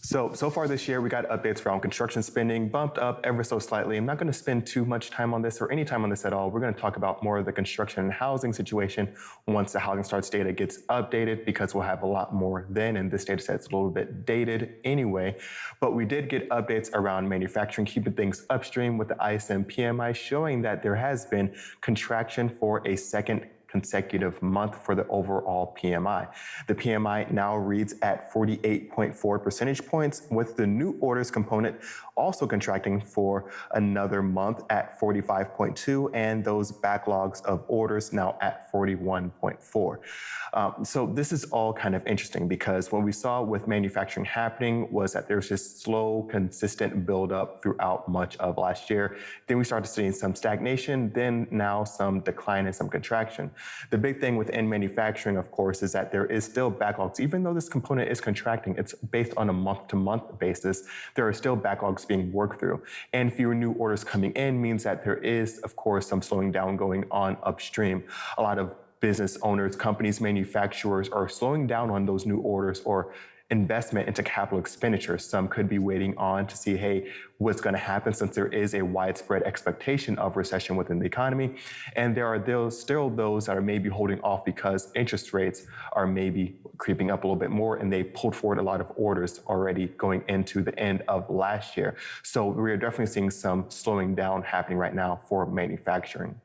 So far this year, we got updates around construction spending, bumped up ever so slightly. I'm not going to spend too much time on this or any time on this at all. We're going to talk about more of the construction and housing situation once the housing starts data gets updated, because we'll have a lot more then, and this data set's a little bit dated anyway. But we did get updates around manufacturing, keeping things upstream with the ISM PMI showing that there has been contraction for a second consecutive month for the overall PMI. The PMI now reads at 48.4 percentage points, with the new orders component also contracting for another month at 45.2, and those backlogs of orders now at 41.4. So this is all kind of interesting, because what we saw with manufacturing happening was that there's just slow, consistent buildup throughout much of last year. Then we started seeing some stagnation, then now some decline and some contraction. The big thing within manufacturing, of course, is that there is still backlogs. Even though this component is contracting, it's based on a month-to-month basis, there are still backlogs being worked through. And fewer new orders coming in means that there is, of course, some slowing down going on upstream. A lot of business owners, companies, manufacturers are slowing down on those new orders or investment into capital expenditures. Some could be waiting on to see, hey, what's going to happen, since there is a widespread expectation of recession within the economy. And there are still those that are maybe holding off because interest rates are maybe creeping up a little bit more, and they pulled forward a lot of orders already going into the end of last year. So we're definitely seeing some slowing down happening right now for manufacturing.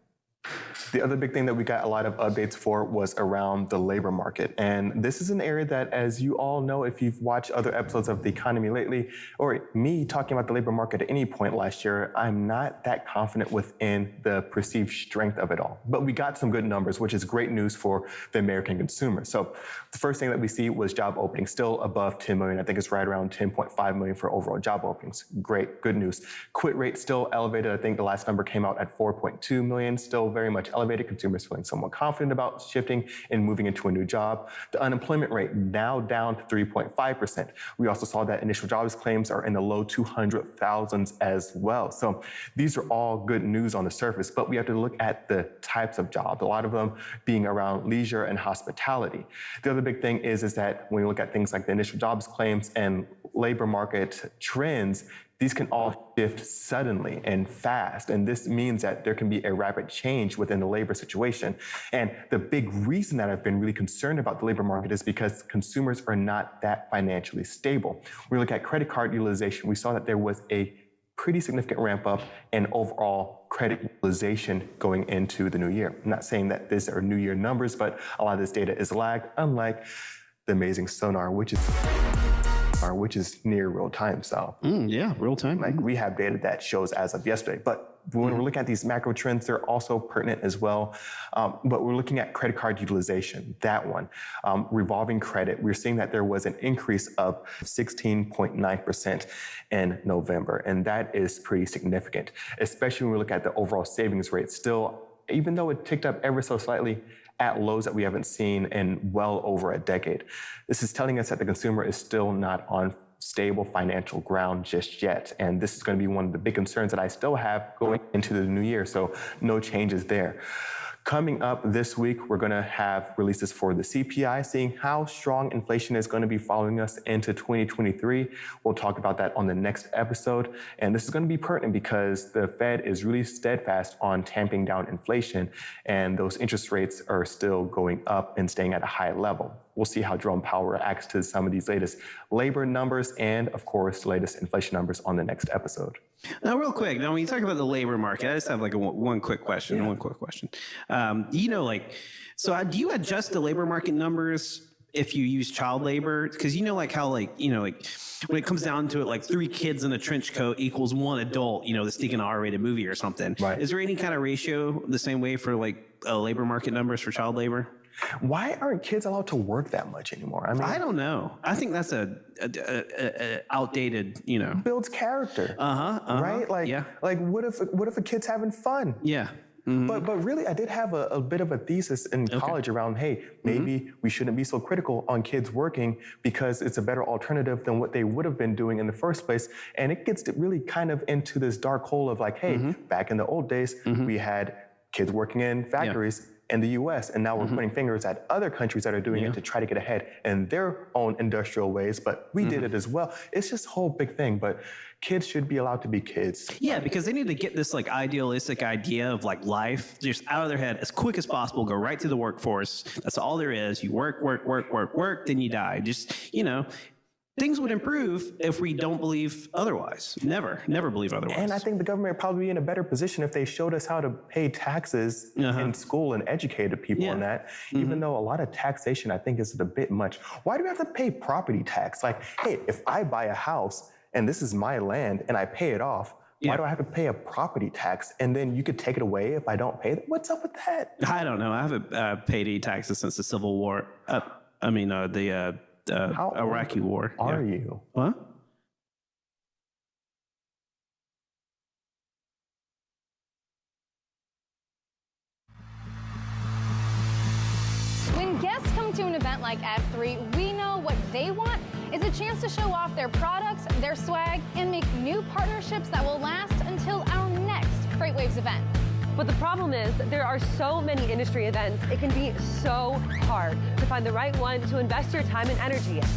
The other big thing that we got a lot of updates for was around the labor market. And this is an area that, as you all know, if you've watched other episodes of The Economy lately, or me talking about the labor market at any point last year, I'm not that confident within the perceived strength of it all. But we got some good numbers, which is great news for the American consumer. So the first thing that we see was job openings, still above 10 million. I think it's right around 10.5 million for overall job openings. Great, good news. Quit rate still elevated. I think the last number came out at 4.2 million, still very much elevated. Consumers feeling somewhat confident about shifting and moving into a new job. The unemployment rate now down to 3.5%. We also saw that initial jobs claims are in the low 200,000s as well. So these are all good news on the surface, but we have to look at the types of jobs, a lot of them being around leisure and hospitality. The other big thing is that when we look at things like the initial jobs claims and labor market trends, these can all shift suddenly and fast. And this means that there can be a rapid change within the labor situation. And the big reason that I've been really concerned about the labor market is because consumers are not that financially stable. When we look at credit card utilization, we saw that there was a pretty significant ramp up in overall credit utilization going into the new year. I'm not saying that these are new year numbers, but a lot of this data is lagged, unlike the amazing Sonar, which is near real time. So yeah, real time. Like we have data that shows as of yesterday, but when we're looking at these macro trends, they're also pertinent as well. But we're looking at credit card utilization, that one. Revolving credit, we're seeing that there was an increase of 16.9% in November. And that is pretty significant, especially when we look at the overall savings rate. Still, even though it ticked up ever so slightly, at lows that we haven't seen in well over a decade. This is telling us that the consumer is still not on stable financial ground just yet. And this is going to be one of the big concerns that I still have going into the new year. So no changes there. Coming up this week, we're going to have releases for the CPI, seeing how strong inflation is going to be following us into 2023. We'll talk about that on the next episode. And this is going to be pertinent because the Fed is really steadfast on tamping down inflation, and those interest rates are still going up and staying at a high level. We'll see how Jerome Powell reacts to some of these latest labor numbers and, of course, the latest inflation numbers on the next episode. Now, real quick, now when you talk about the labor market, I just have like one quick question. So do you adjust the labor market numbers if you use child labor, because you know, like how, like, you know, like when it comes down to it, like 3 kids in a trench coat equals 1 adult, you know, that's taking an R-rated movie or something. Right. Is there any kind of ratio the same way for like labor market numbers for child labor? Why aren't kids allowed to work that much anymore? I mean, I don't know. I think that's a outdated, you know. Builds character. Right? Like, yeah. Like, what if a kid's having fun? Yeah. But really, I did have a bit of a thesis in college around, hey, maybe we shouldn't be so critical on kids working because it's a better alternative than what they would have been doing in the first place. And it gets really kind of into this dark hole of like, hey, back in the old days, we had kids working in factories in the US, and now we're pointing fingers at other countries that are doing it to try to get ahead in their own industrial ways, but we did it as well. It's just a whole big thing, but kids should be allowed to be kids. Yeah, because they need to get this like idealistic idea of like life just out of their head as quick as possible, go right to the workforce. That's all there is. You work, then you die. Just, you know, things would improve if we don't believe otherwise. Never believe otherwise. And I think the government would probably be in a better position if they showed us how to pay taxes in school and educated people on that, even though a lot of taxation I think is a bit much. Why do we have to pay property tax? Like, hey, if I buy a house and this is my land and I pay it off, why do I have to pay a property tax? And then you could take it away if I don't pay it? What's up with that? I don't know. I haven't paid any taxes since the Civil War. The Iraqi War. Are you? What? When guests come to an event like F3, we know what they want is a chance to show off their products, their swag, and make new partnerships that will last until our next FreightWaves event. But the problem is there are so many industry events, it can be so hard to find the right one to invest your time and energy in.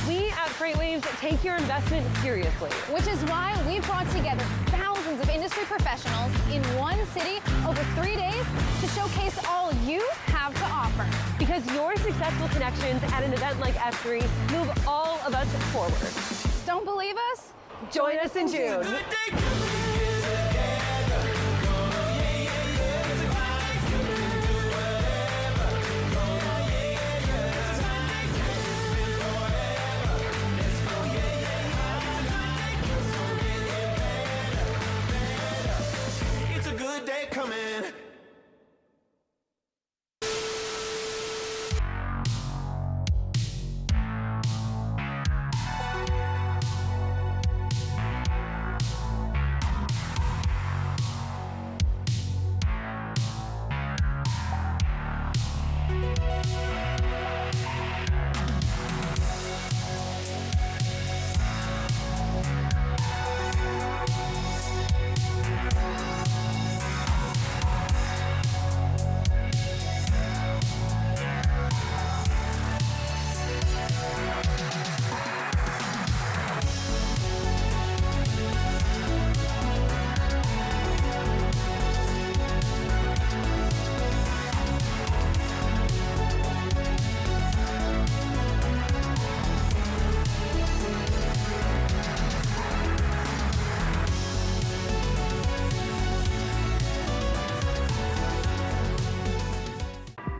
We at FreightWaves take your investment seriously. Which is why we brought together thousands of industry professionals in one city over 3 days to showcase all you have to offer. Because your successful connections at an event like F3 move all of us forward. Don't believe us? Join us in June.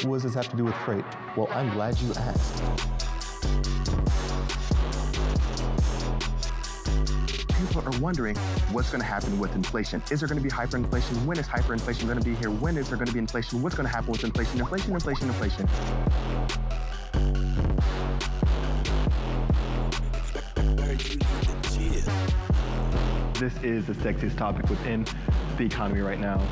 What does this have to do with freight? Well, I'm glad you asked. People are wondering what's going to happen with inflation. Is there going to be hyperinflation? When is hyperinflation going to be here? When is there going to be inflation? What's going to happen with inflation? Inflation. This is the sexiest topic within the economy right now.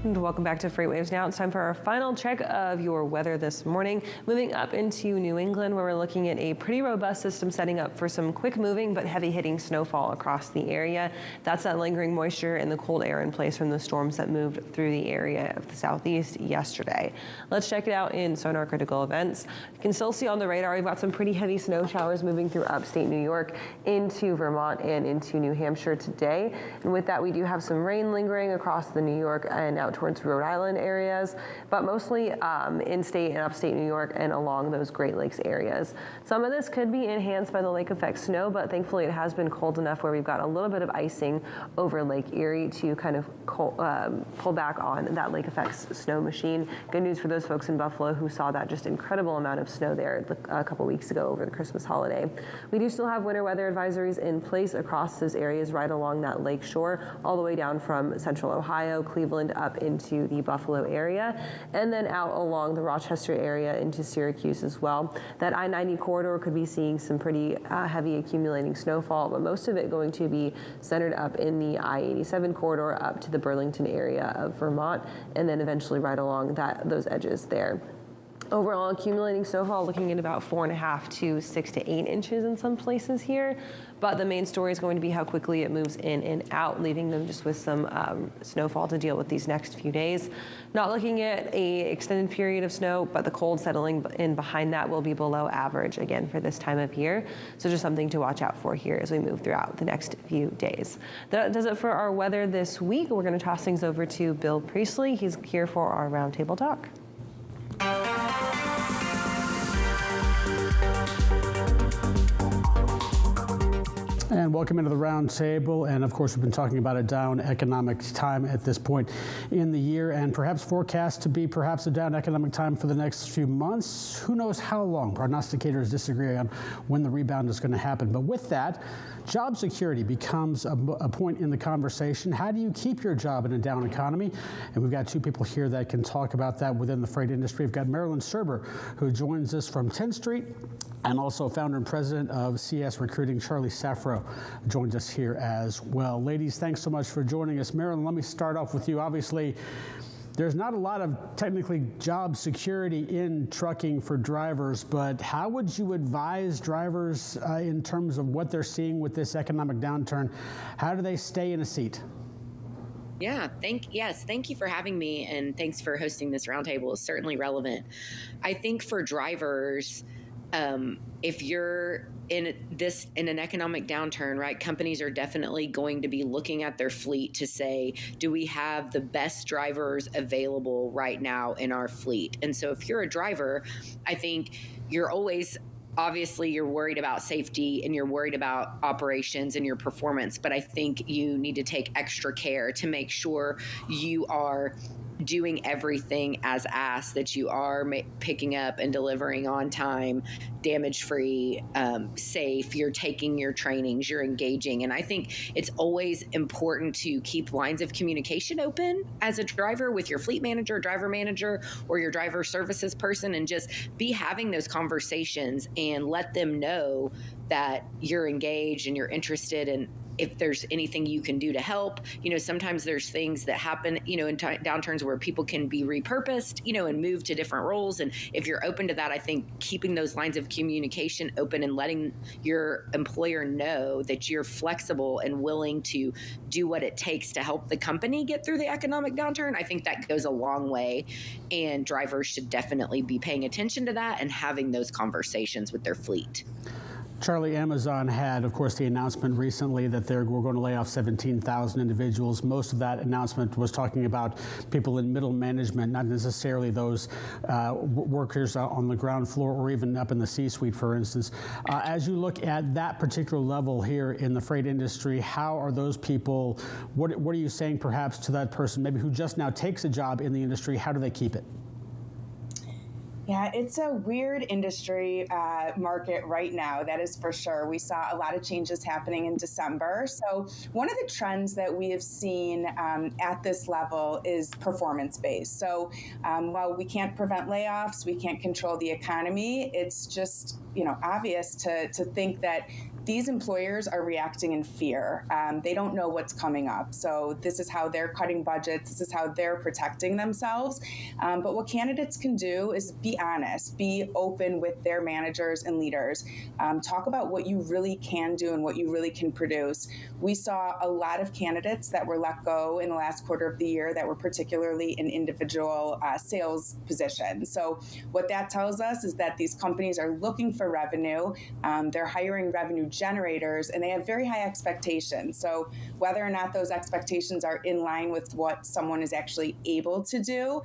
And welcome back to FreightWaves Now. It's time for our final check of your weather this morning. Moving up into New England, where we're looking at a pretty robust system setting up for some quick moving but heavy hitting snowfall across the area. That's that lingering moisture and the cold air in place from the storms that moved through the area of the southeast yesterday. Let's check it out in Sonar Critical Events. You can still see on the radar, we've got some pretty heavy snow showers moving through upstate New York into Vermont and into New Hampshire today. And with that, we do have some rain lingering across the New York and out towards Rhode Island areas, but mostly in-state and upstate New York and along those Great Lakes areas. Some of this could be enhanced by the lake effect snow, but thankfully it has been cold enough where we've got a little bit of icing over Lake Erie to kind of pull back on that lake effect snow machine. Good news for those folks in Buffalo who saw that just incredible amount of snow there a couple weeks ago over the Christmas holiday. We do still have winter weather advisories in place across those areas right along that lake shore, all the way down from central Ohio, Cleveland, up into the Buffalo area, and then out along the Rochester area into Syracuse as well. That I-90 corridor could be seeing some pretty heavy accumulating snowfall, but most of it going to be centered up in the I-87 corridor up to the Burlington area of Vermont, and then eventually right along those edges there. Overall, accumulating snowfall looking at about 4.5 to 6 to 8 inches in some places here, but the main story is going to be how quickly it moves in and out, leaving them just with some snowfall to deal with these next few days. Not looking at a extended period of snow, but the cold settling in behind that will be below average again for this time of year. So just something to watch out for here as we move throughout the next few days. That does it for our weather this week. We're going to toss things over to Bill Priestley. He's here for our roundtable talk. And welcome into the round table. And of course, we've been talking about a down economic time at this point in the year, and perhaps forecast to be perhaps a down economic time for the next few months. Who knows how long? Prognosticators disagree on when the rebound is going to happen. But with that, job security becomes a point in the conversation. How do you keep your job in a down economy? And we've got two people here that can talk about that within the freight industry. We've got Marilyn Serber, who joins us from 10th Street, and also founder and president of CS Recruiting, Charlie Safro, joins us here as well. Ladies, thanks so much for joining us. Marilyn, let me start off with you. Obviously, there's not a lot of technically job security in trucking for drivers, but how would you advise drivers in terms of what they're seeing with this economic downturn? How do they stay in a seat? Yeah, thank you for having me, and thanks for hosting this roundtable. It's certainly relevant. I think for drivers, if you're in an economic downturn, right, companies are definitely going to be looking at their fleet to say, do we have the best drivers available right now in our fleet? And so if you're a driver, I think you're always, obviously you're worried about safety and you're worried about operations and your performance, but I think you need to take extra care to make sure you are doing everything as asked, that you are picking up and delivering on time, damage-free, safe, you're taking your trainings, you're engaging. And I think it's always important to keep lines of communication open as a driver with your fleet manager, driver manager, or your driver services person, and just be having those conversations and let them know that you're engaged and you're interested in if there's anything you can do to help. Sometimes there's things that happen, in downturns where people can be repurposed, and move to different roles. And if you're open to that, I think keeping those lines of communication open and letting your employer know that you're flexible and willing to do what it takes to help the company get through the economic downturn, I think that goes a long way. And drivers should definitely be paying attention to that and having those conversations with their fleet. Charlie, Amazon had, of course, the announcement recently that we're going to lay off 17,000 individuals. Most of that announcement was talking about people in middle management, not necessarily those workers on the ground floor or even up in the C-suite, for instance. As you look at that particular level here in the freight industry, how are those people, what are you saying perhaps to that person maybe who just now takes a job in the industry? How do they keep it? Yeah, it's a weird industry market right now, that is for sure. We saw a lot of changes happening in December. So one of the trends that we have seen at this level is performance-based. So while we can't prevent layoffs, we can't control the economy, it's just obvious to think that these employers are reacting in fear. They don't know what's coming up. So this is how they're cutting budgets. This is how they're protecting themselves. But what candidates can do is be honest, be open with their managers and leaders. Talk about what you really can do and what you really can produce. We saw a lot of candidates that were let go in the last quarter of the year that were particularly in individual sales positions. So what that tells us is that these companies are looking for revenue. They're hiring revenue generators, and they have very high expectations. So whether or not those expectations are in line with what someone is actually able to do.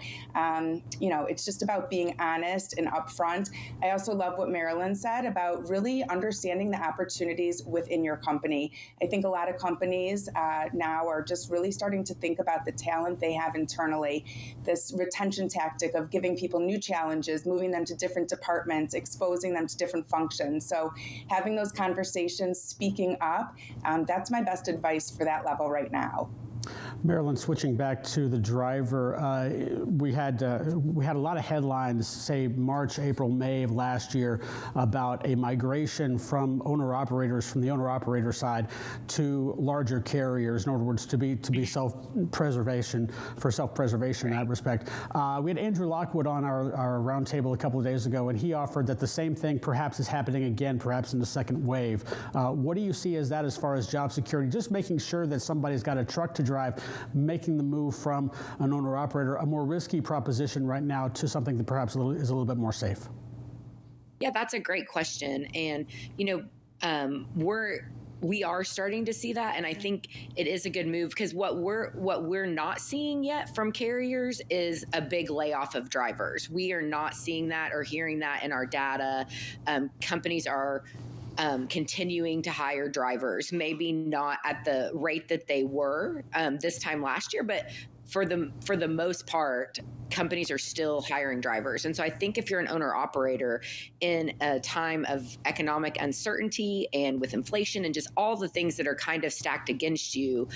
It's just about being honest and upfront. I also love what Marilyn said about really understanding the opportunities within your company. I think a lot of companies now are just really starting to think about the talent they have internally, this retention tactic of giving people new challenges, moving them to different departments, exposing them to different functions. So having those conversations, speaking up, that's my best advice for that level right now. Marilyn, switching back to the driver, we had a lot of headlines, say March, April, May of last year, about a migration from the owner-operator side to larger carriers. In other words, to be self-preservation in that respect. We had Andrew Lockwood on our roundtable a couple of days ago, and he offered that the same thing perhaps is happening again, perhaps in the second wave. What do you see as that as far as job security? Just making sure that somebody's got a truck to drive, making the move from an owner-operator, a more risky proposition right now, to something that perhaps is a little bit more safe? Yeah, that's a great question. And, we are starting to see that. And I think it is a good move, because what we're not seeing yet from carriers is a big layoff of drivers. We are not seeing that or hearing that in our data. Companies are continuing to hire drivers, maybe not at the rate that they were this time last year, but for the most part, companies are still hiring drivers. And so I think if you're an owner operator in a time of economic uncertainty and with inflation and just all the things that are kind of stacked against you,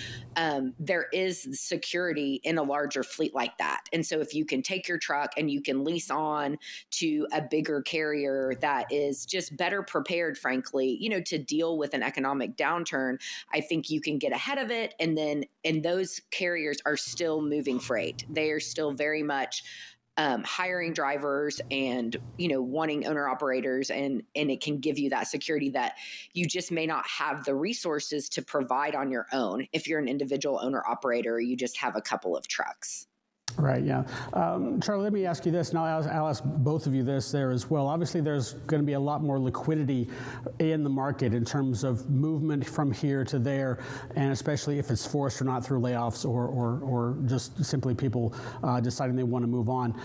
there is security in a larger fleet like that. And so if you can take your truck and you can lease on to a bigger carrier that is just better prepared, frankly, to deal with an economic downturn, I think you can get ahead of it. And those carriers are still moving freight. They are still very much hiring drivers and wanting owner operators, and it can give you that security that you just may not have the resources to provide on your own if you're an individual owner operator or you just have a couple of trucks. Right, yeah. Charlie, let me ask you this. Now, I'll ask both of you this there as well. Obviously, there's going to be a lot more liquidity in the market in terms of movement from here to there, and especially if it's forced or not through layoffs or just simply people deciding they want to move on.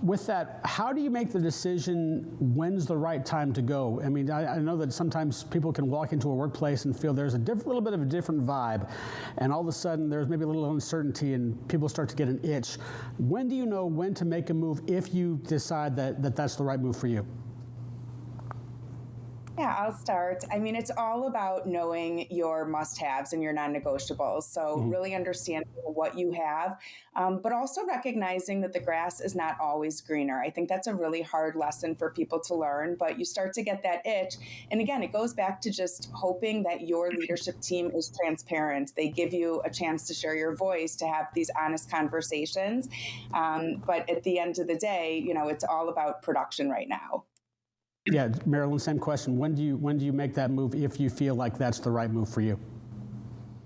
With that, how do you make the decision when's the right time to go? I mean, I know that sometimes people can walk into a workplace and feel there's a little bit of a different vibe, and all of a sudden there's maybe a little uncertainty and people start to get an itch. When do you know when to make a move if you decide that that's the right move for you? Yeah, I'll start. I mean, it's all about knowing your must-haves and your non-negotiables. So really understanding what you have, but also recognizing that the grass is not always greener. I think that's a really hard lesson for people to learn, but you start to get that itch. And again, it goes back to just hoping that your leadership team is transparent. They give you a chance to share your voice, to have these honest conversations. But at the end of the day, it's all about production right now. Yeah, Marilyn, same question. When do you make that move if you feel like that's the right move for you?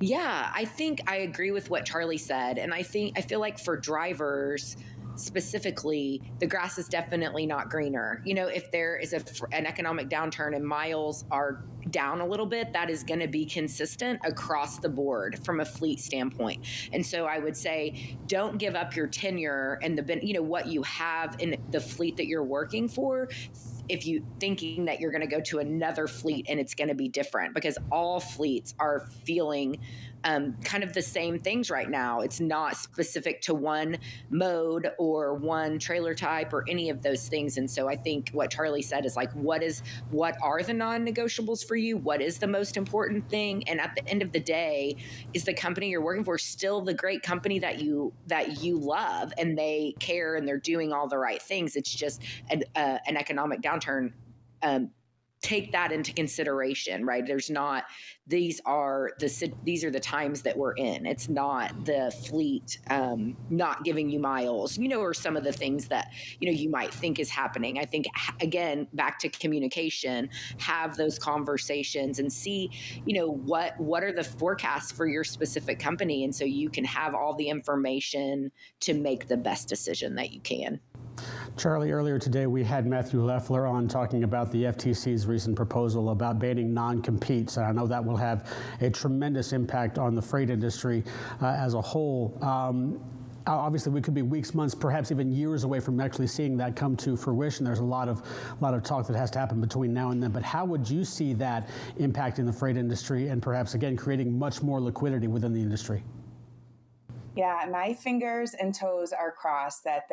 Yeah, I think I agree with what Charlie said. And I feel like for drivers specifically, the grass is definitely not greener. If there is an economic downturn and miles are down a little bit, that is going to be consistent across the board from a fleet standpoint. And so I would say, don't give up your tenure and what you have in the fleet that you're working for, if you thinking that you're going to go to another fleet and it's going to be different, because all fleets are feeling kind of the same things right now. It's not specific to one mode or one trailer type or any of those things. And so I think what Charlie said is like, what are the non-negotiables for you? What is the most important thing? And at the end of the day, is the company you're working for still the great company that you love, and they care and they're doing all the right things? It's just an economic downturn. Take that into consideration, right? These are the times that we're in. It's not the fleet not giving you miles, or some of the things that, you might think is happening. I think, again, back to communication, have those conversations and see, what are the forecasts for your specific company. And so you can have all the information to make the best decision that you can. Charlie, earlier today we had Matthew Leffler on talking about the FTC's recent proposal about banning non-competes, and I know that will have a tremendous impact on the freight industry as a whole. Obviously, we could be weeks, months, perhaps even years away from actually seeing that come to fruition. There's a lot of talk that has to happen between now and then. But how would you see that impacting the freight industry and perhaps, again, creating much more liquidity within the industry? Yeah, my fingers and toes are crossed that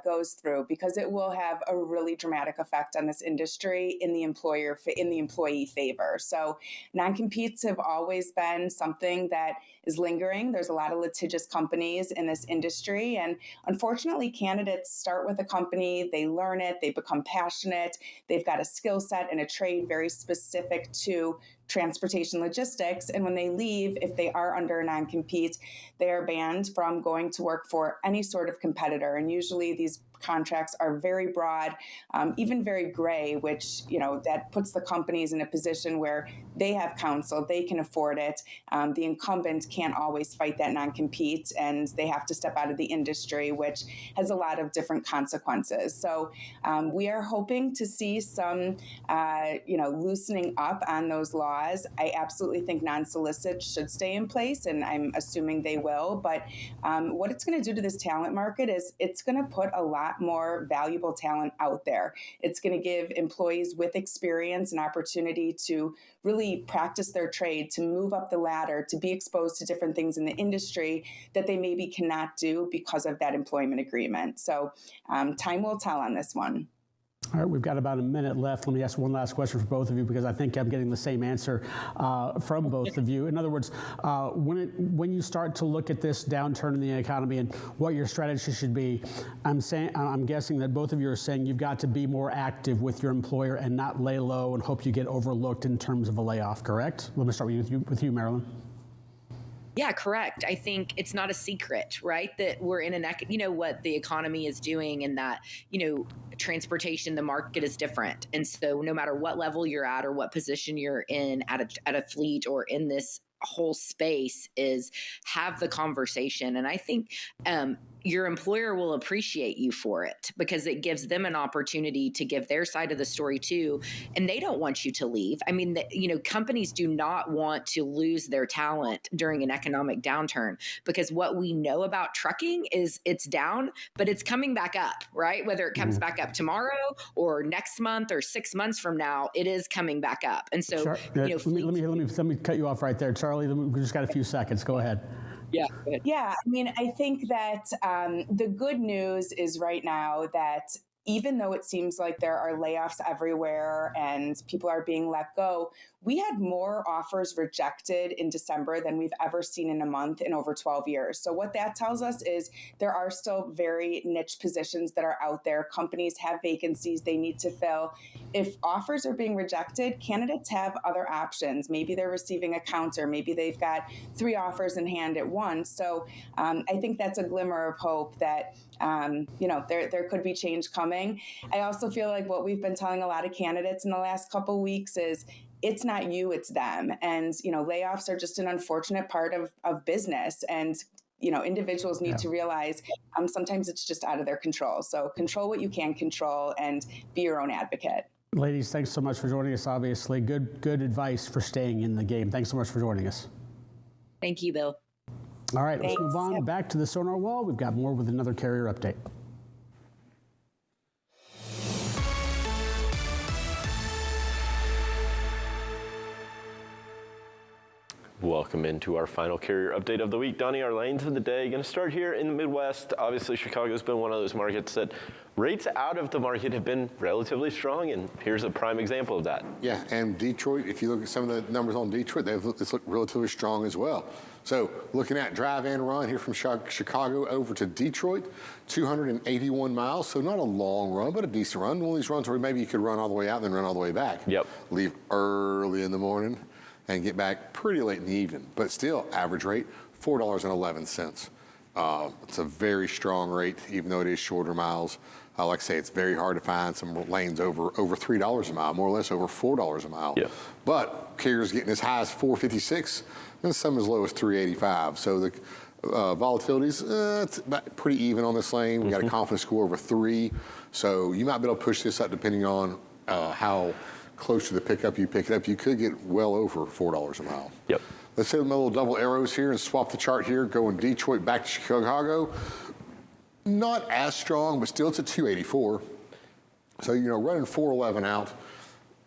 goes through, because it will have a really dramatic effect on this industry in the employee favor. So non-competes have always been something that is lingering. There's a lot of litigious companies in this industry, and unfortunately, candidates start with a company, they learn it, they become passionate, they've got a skill set and a trade very specific to transportation logistics. And when they leave, if they are under a non-compete, they are banned from going to work for any sort of competitor. And usually these contracts are very broad, even very gray, which, that puts the companies in a position where they have counsel, they can afford it. The incumbent can't always fight that non-compete, and they have to step out of the industry, which has a lot of different consequences. So we are hoping to see some, loosening up on those laws. I absolutely think non-solicit should stay in place, and I'm assuming they will. But what it's going to do to this talent market is it's going to put a lot more valuable talent out there. It's going to give employees with experience an opportunity to really practice their trade, to move up the ladder, to be exposed to different things in the industry that they maybe cannot do because of that employment agreement. So time will tell on this one. All right, we've got about a minute left. Let me ask one last question for both of you, because I think I'm getting the same answer from both of you. In other words, when you start to look at this downturn in the economy and what your strategy should be, I'm guessing that both of you are saying you've got to be more active with your employer and not lay low and hope you get overlooked in terms of a layoff, correct? Let me start with you, Marilyn. Yeah, correct. I think it's not a secret, right, that we're in what the economy is doing, and that, transportation, the market is different. And so no matter what level you're at or what position you're in at a fleet or in this whole space, is have the conversation. And I think your employer will appreciate you for it, because it gives them an opportunity to give their side of the story too. And they don't want you to leave. I mean, companies do not want to lose their talent during an economic downturn, because what we know about trucking is it's down, but it's coming back up, right? Whether it comes back up tomorrow or next month or 6 months from now, it is coming back up. And so, let me cut you off right there, Charlie. We just got a few seconds. Go ahead. Yeah. Yeah. I mean, I think that the good news is right now that even though it seems like there are layoffs everywhere and people are being let go, we had more offers rejected in December than we've ever seen in a month in over 12 years. So what that tells us is there are still very niche positions that are out there. Companies have vacancies they need to fill. If offers are being rejected, candidates have other options. Maybe they're receiving a counter. Maybe they've got 3 offers in hand at once. So I think that's a glimmer of hope that there could be change coming. I also feel like what we've been telling a lot of candidates in the last couple of weeks is it's not you, it's them. And, layoffs are just an unfortunate part of business. And, individuals need to realize sometimes it's just out of their control. So control what you can control and be your own advocate. Ladies, thanks so much for joining us, obviously. Good advice for staying in the game. Thanks so much for joining us. Thank you, Bill. All right, let's move on back to the sonar wall. We've got more with another carrier update. Welcome into our final carrier update of the week. Donnie, our lanes of the day, going to start here in the Midwest. Obviously, Chicago's been one of those markets that rates out of the market have been relatively strong, and here's a prime example of that. Yeah, and Detroit, if you look at some of the numbers on Detroit, it's looked relatively strong as well. So looking at drive and run here from Chicago over to Detroit, 281 miles. So not a long run, but a decent run. One of these runs where maybe you could run all the way out and then run all the way back. Yep. Leave early in the morning and get back pretty late in the evening. But still, average rate, $4.11. It's a very strong rate, even though it is shorter miles. Like I say, it's very hard to find some lanes over $3 a mile, more or less over $4 a mile. Yep. But carriers getting as high as $4.56, and some as low as $3.85. So Volatility's it's about pretty even on this lane. We got a confidence score over 3, so you might be able to push this up depending on how close to the pickup you pick it up. You could get well over $4 a mile. Yep. Let's hit the little double arrows here and swap the chart here. Going Detroit back to Chicago. Not as strong, but still it's a 284. So, running 411 out,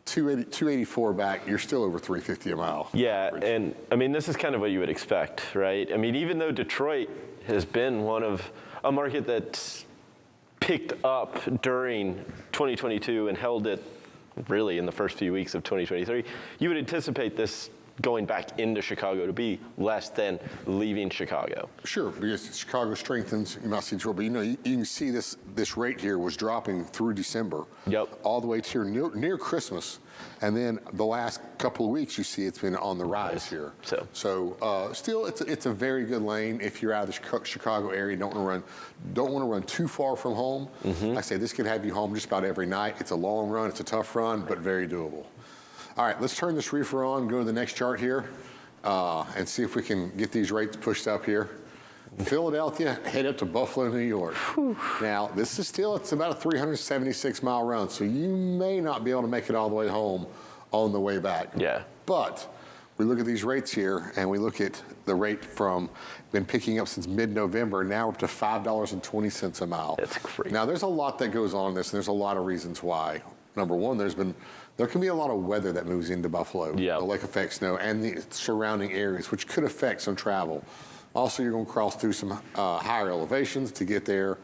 284 back, you're still over 350 a mile. Yeah, and I mean, this is kind of what you would expect, right? I mean, even though Detroit has been one of a market that's picked up during 2022 and held it really in the first few weeks of 2023, you would anticipate this going back into Chicago to be less than leaving Chicago. Sure, because Chicago strengthens, you might see Detroit, but you can see this rate here was dropping through December. Yep. All the way to near Christmas. And then the last couple of weeks, you see it's been on the rise here. So still, it's a very good lane if you're out of the Chicago area. Don't want to run too far from home. Like I say, this could have you home just about every night. It's a long run, it's a tough run, but very doable. All right, let's turn this reefer on, go to the next chart here, and see if we can get these rates pushed up here. Philadelphia, head up to Buffalo, New York. Now, this is still, it's about a 376-mile run, so you may not be able to make it all the way home on the way back. Yeah. But we look at these rates here, and we look at the rate from, been picking up since mid-November, now up to $5.20 a mile. That's crazy. Now, there's a lot that goes on in this, and there's a lot of reasons why. Number one, there can be a lot of weather that moves into Buffalo. Yeah. The lake effect snow and the surrounding areas, which could affect some travel. Also, you're going to cross through some higher elevations to get there.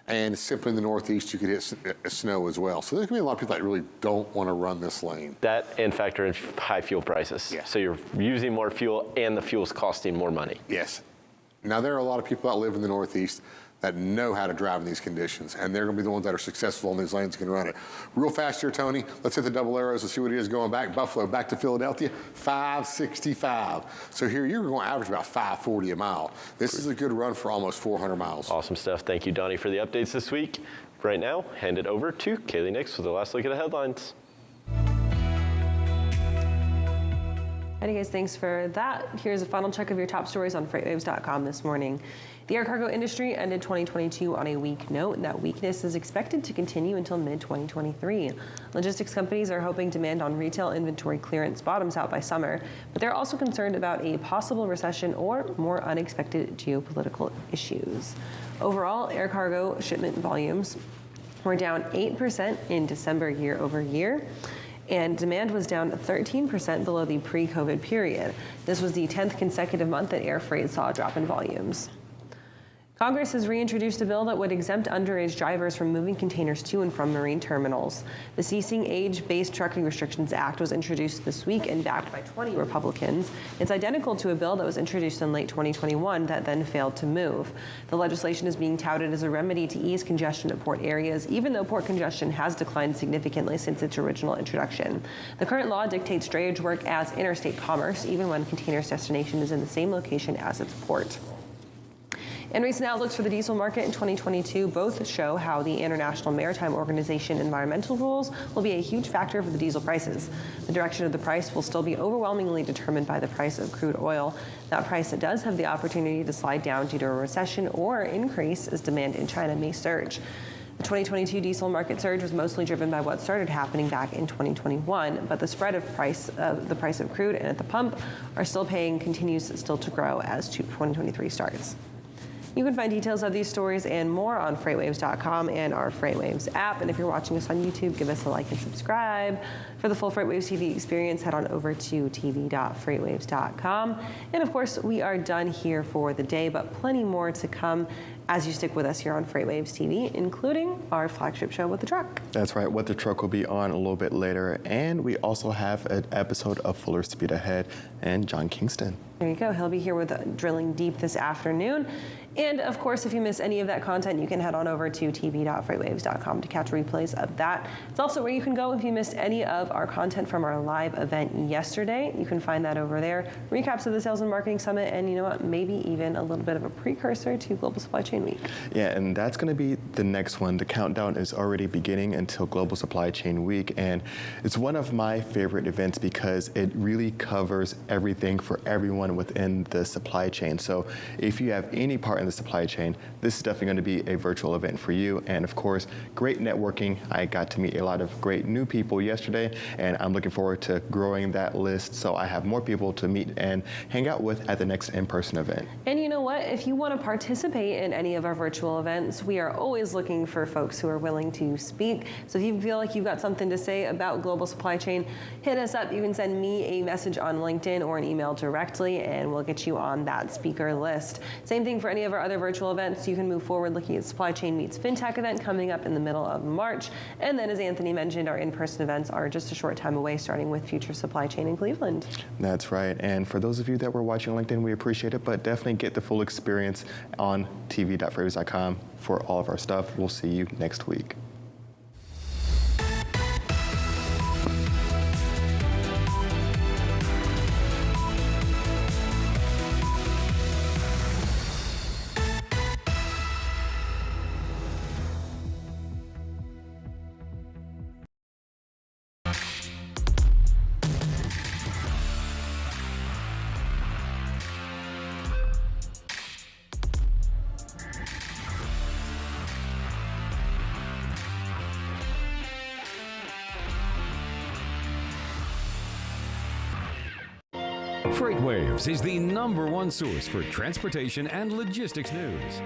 And simply in the Northeast, you could hit snow as well. So there's going to be a lot of people that really don't want to run this lane. That and factor in high fuel prices. Yeah. So you're using more fuel and the fuel's costing more money. Yes. Now, there are a lot of people that live in the Northeast that know how to drive in these conditions, and they're going to be the ones that are successful in these lanes can run it. Real fast here, Tony. Let's hit the double arrows and see what it is going back. Buffalo back to Philadelphia, 565. So here you're going to average about 540 a mile. This is a good run for almost 400 miles. Awesome stuff. Thank you, Donnie, for the updates this week. Right now, hand it over to Kaylee Nix with the last look at the headlines. Alrighty guys, thanks for that. Here's a final check of your top stories on FreightWaves.com this morning. The air cargo industry ended 2022 on a weak note, and that weakness is expected to continue until mid-2023. Logistics companies are hoping demand on retail inventory clearance bottoms out by summer, but they're also concerned about a possible recession or more unexpected geopolitical issues. Overall, air cargo shipment volumes were down 8% in December year over year, and demand was down 13% below the pre-COVID period. This was the 10th consecutive month that air freight saw a drop in volumes. Congress has reintroduced a bill that would exempt underage drivers from moving containers to and from marine terminals. The Ceasing Age-Based Trucking Restrictions Act was introduced this week and backed by 20 Republicans. It's identical to a bill that was introduced in late 2021 that then failed to move. The legislation is being touted as a remedy to ease congestion at port areas, even though port congestion has declined significantly since its original introduction. The current law dictates drayage work as interstate commerce, even when container's destination is in the same location as its port. And recent outlooks for the diesel market in 2022 both show how the International Maritime Organization environmental rules will be a huge factor for the diesel prices. The direction of the price will still be overwhelmingly determined by the price of crude oil. That price does have the opportunity to slide down due to a recession or increase as demand in China may surge. The 2022 diesel market surge was mostly driven by what started happening back in 2021, but the spread of the price of crude and at the pump continues still to grow as 2023 starts. You can find details of these stories and more on FreightWaves.com and our FreightWaves app. And if you're watching us on YouTube, give us a like and subscribe. For the full FreightWaves TV experience, head on over to tv.freightwaves.com. And of course, we are done here for the day, but plenty more to come as you stick with us here on FreightWaves TV, including our flagship show, What the Truck. That's right. What the Truck will be on a little bit later. And we also have an episode of Fuller Speed Ahead and John Kingston. There you go. He'll be here with Drilling Deep this afternoon. And of course, if you miss any of that content, you can head on over to tv.freightwaves.com to catch replays of that. It's also where you can go if you missed any of our content from our live event yesterday. You can find that over there. Recaps of the Sales and Marketing Summit, and you know what, maybe even a little bit of a precursor to Global Supply Chain Week. Yeah, and that's going to be the next one. The countdown is already beginning until Global Supply Chain Week, and it's one of my favorite events because it really covers everything for everyone within the supply chain. So if you have any part in the supply chain, this is definitely going to be a virtual event for you. And of course, great networking. I got to meet a lot of great new people yesterday, and I'm looking forward to growing that list so I have more people to meet and hang out with at the next in-person event. And you know what? If you want to participate in any of our virtual events, we are always looking for folks who are willing to speak. So if you feel like you've got something to say about global supply chain, hit us up. You can send me a message on LinkedIn or an email directly, and we'll get you on that speaker list. Same thing for any of our other virtual events. You can move forward looking at Supply Chain Meets FinTech event coming up in the middle of March. And then, as Anthony mentioned, our in-person events are just a short time away, starting with Future Supply Chain in Cleveland. That's right. And for those of you that were watching on LinkedIn, we appreciate it, but definitely get the full experience on tv.freightwaves.com for all of our stuff. We'll see you next week. FreightWaves is the #1 source for transportation and logistics news.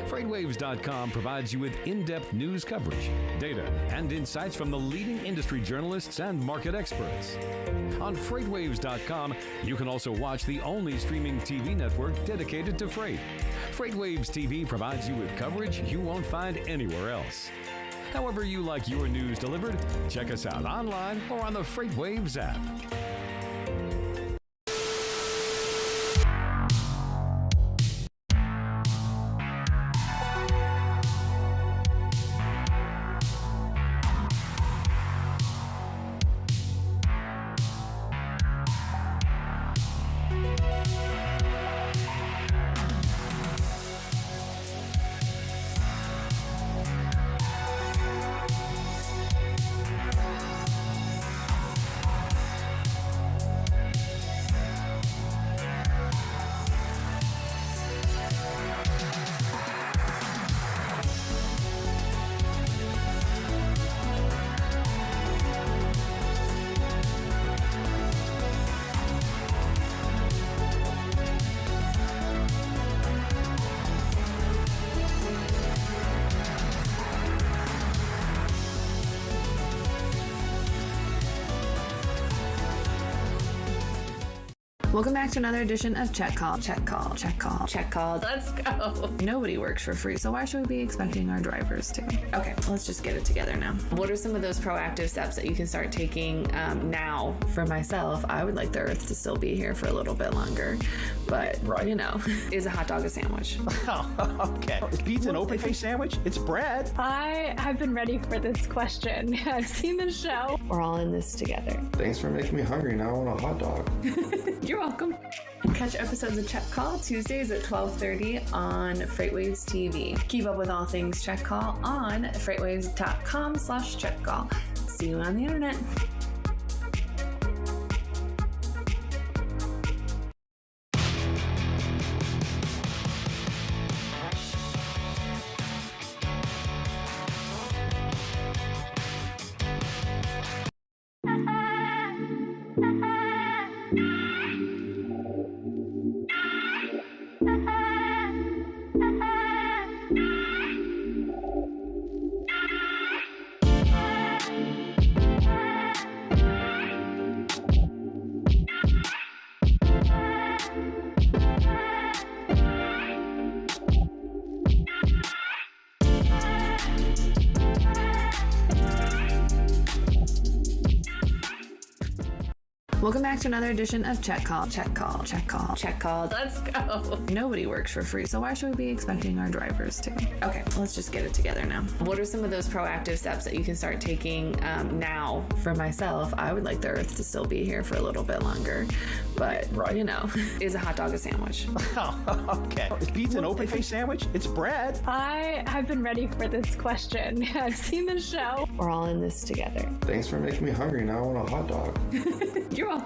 FreightWaves.com provides you with in-depth news coverage, data, and insights from the leading industry journalists and market experts. On FreightWaves.com, you can also watch the only streaming TV network dedicated to freight. FreightWaves TV provides you with coverage you won't find anywhere else. However you like your news delivered, check us out online or on the FreightWaves app. Welcome back to another edition of Check Call. Check Call. Check Call. Check Call. Let's go. Nobody works for free, so why should we be expecting our drivers to? Okay, let's just get it together now. What are some of those proactive steps that you can start taking now? For myself, I would like the Earth to still be here for a little bit longer, but you know, is a hot dog a sandwich? Oh, okay. Is pizza an open-faced sandwich? It's bread. I have been ready for this question. I've seen the show. We're all in this together. Thanks for making me hungry. Now I want a hot dog. You're welcome. Catch episodes of Check Call Tuesdays at 12:30 on FreightWaves TV. Keep up with all things Check Call on freightwaves.com/checkcall. See you on the internet. Welcome back to another edition of Check Call. Check Call. Check Call. Check Call. Let's go. Nobody works for free, so why should we be expecting our drivers to? Okay, let's just get it together now. What are some of those proactive steps that you can start taking now? For myself, I would like the Earth to still be here for a little bit longer, but you know, is a hot dog a sandwich? Oh, okay. Is pizza an open-faced sandwich? It's bread. I have been ready for this question. I've seen the show. We're all in this together. Thanks for making me hungry. Now I want a hot dog. You're welcome.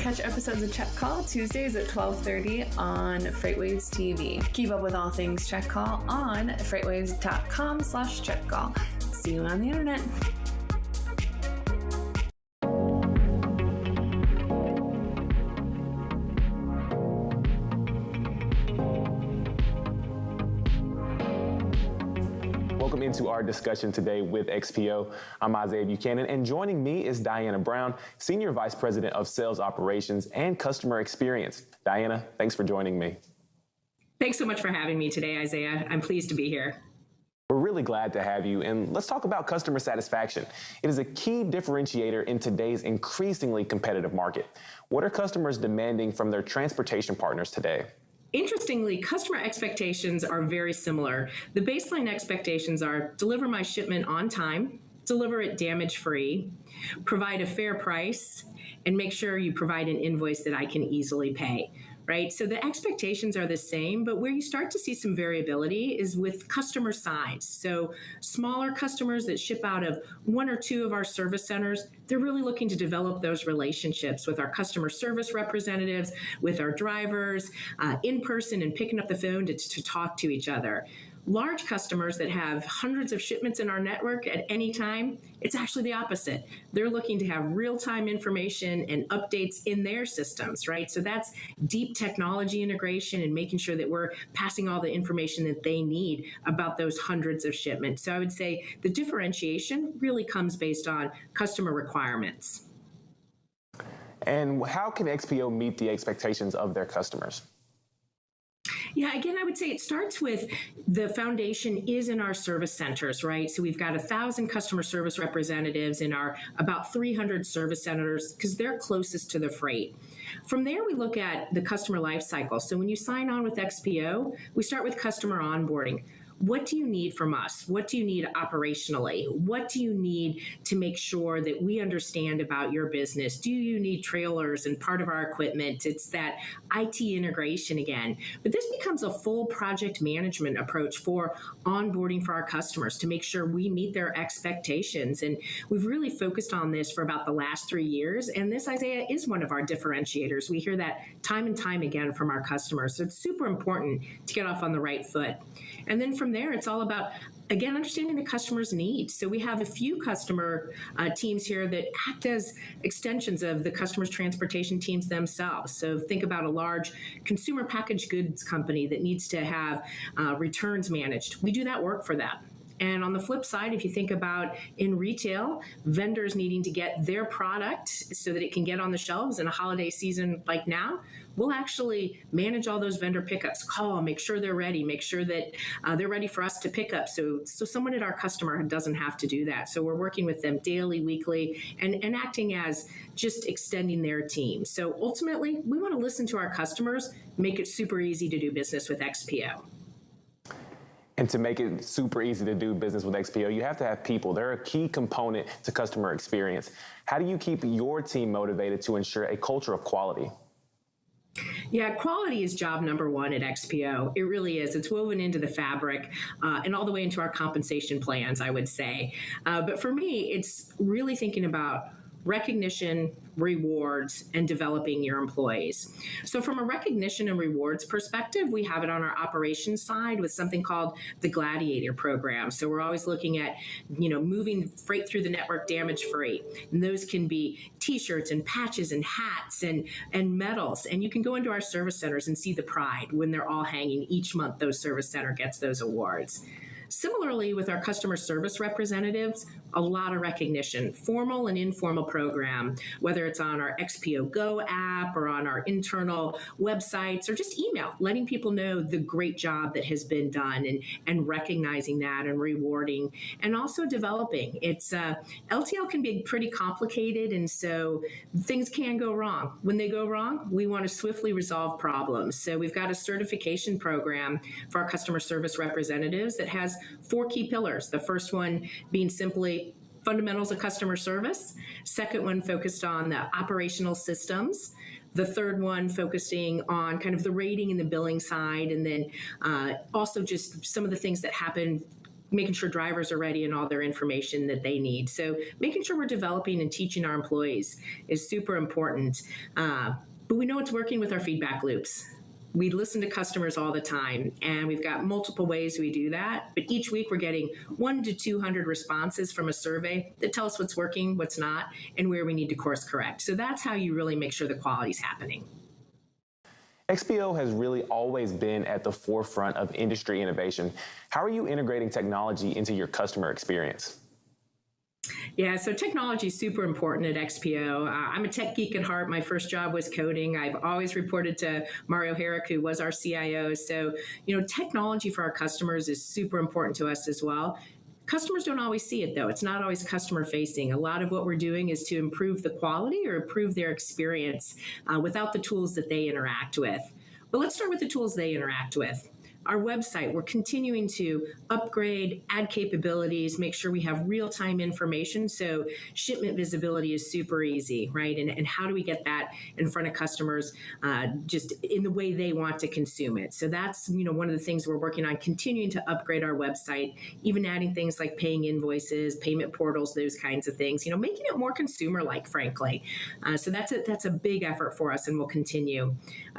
Catch episodes of Check Call Tuesdays at 12:30 on FreightWaves TV. Keep up with all things Check Call on freightwaves.com/checkcall. See you on the internet. Welcome into our discussion today with XPO. I'm Isaiah Buchanan, and joining me is Diana Brown, Senior Vice President of Sales Operations and Customer Experience. Diana, thanks for joining me. Thanks so much for having me today, Isaiah. I'm pleased to be here. We're really glad to have you, and let's talk about customer satisfaction. It is a key differentiator in today's increasingly competitive market. What are customers demanding from their transportation partners today? Interestingly, customer expectations are very similar. The baseline expectations are deliver my shipment on time, deliver it damage-free, provide a fair price, and make sure you provide an invoice that I can easily pay, right? So the expectations are the same, but where you start to see some variability is with customer size. So smaller customers that ship out of one or two of our service centers, they're really looking to develop those relationships with our customer service representatives, with our drivers, in person and picking up the phone to talk to each other. Large customers that have hundreds of shipments in our network at any time, it's actually the opposite. They're looking to have real-time information and updates in their systems, right? So that's deep technology integration and making sure that we're passing all the information that they need about those hundreds of shipments. So I would say the differentiation really comes based on customer requirements. And how can XPO meet the expectations of their customers? Yeah, again, I would say it starts with the foundation is in our service centers, right? So we've got 1,000 customer service representatives in our about 300 service centers because they're closest to the freight. From there, we look at the customer life cycle. So when you sign on with XPO, we start with customer onboarding. What do you need from us? What do you need operationally? What do you need to make sure that we understand about your business? Do you need trailers and part of our equipment? It's that IT integration again. But this becomes a full project management approach for onboarding for our customers to make sure we meet their expectations. And we've really focused on this for about the last 3 years. And this, Isaiah, is one of our differentiators. We hear that time and time again from our customers. So it's super important to get off on the right foot. And then from there, it's all about, again, understanding the customer's needs. So we have a few customer teams here that act as extensions of the customer's transportation teams themselves. So think about a large consumer packaged goods company that needs to have returns managed. We do that work for them. And on the flip side, if you think about in retail, vendors needing to get their product so that it can get on the shelves in a holiday season like now, we'll actually manage all those vendor pickups, call them, make sure they're ready, make sure that they're ready for us to pick up. So someone at our customer doesn't have to do that. So we're working with them daily, weekly, and acting as just extending their team. So ultimately, we want to listen to our customers, make it super easy to do business with XPO. And to make it super easy to do business with XPO, you have to have people. They're a key component to customer experience. How do you keep your team motivated to ensure a culture of quality? Yeah, quality is job number one at XPO. It really is. It's woven into the fabric and all the way into our compensation plans, I would say. But for me, it's really thinking about recognition, rewards, and developing your employees. So from a recognition and rewards perspective, we have it on our operations side with something called the Gladiator program. So we're always looking at, moving freight through the network damage-free. And those can be T-shirts and patches and hats and medals. And you can go into our service centers and see the pride when they're all hanging. Each month, those service center gets those awards. Similarly, with our customer service representatives, a lot of recognition, formal and informal program, whether it's on our XPO Go app or on our internal websites or just email, letting people know the great job that has been done and recognizing that and rewarding, and also developing. It's LTL can be pretty complicated, and so things can go wrong. When they go wrong, we want to swiftly resolve problems. So we've got a certification program for our customer service representatives that has 4 key pillars. The first one being simply fundamentals of customer service. Second one focused on the operational systems. The third one focusing on kind of the rating and the billing side, and then also just some of the things that happen, making sure drivers are ready and all their information that they need. So making sure we're developing and teaching our employees is super important. But we know it's working with our feedback loops. We listen to customers all the time, and we've got multiple ways we do that. But each week we're getting 100 to 200 responses from a survey that tell us what's working, what's not, and where we need to course correct. So that's how you really make sure the quality is happening. XPO has really always been at the forefront of industry innovation. How are you integrating technology into your customer experience? Yeah, so technology is super important at XPO. I'm a tech geek at heart. My first job was coding. I've always reported to Mario Herrick, who was our CIO. So, technology for our customers is super important to us as well. Customers don't always see it, though. It's not always customer facing. A lot of what we're doing is to improve the quality or improve their experience without the tools that they interact with. But let's start with the tools they interact with. Our website, we're continuing to upgrade, add capabilities, make sure we have real-time information. So shipment visibility is super easy, right? And how do we get that in front of customers just in the way they want to consume it? So that's, one of the things we're working on, continuing to upgrade our website, even adding things like paying invoices, payment portals, those kinds of things, making it more consumer-like, frankly. So that's a big effort for us, and we'll continue.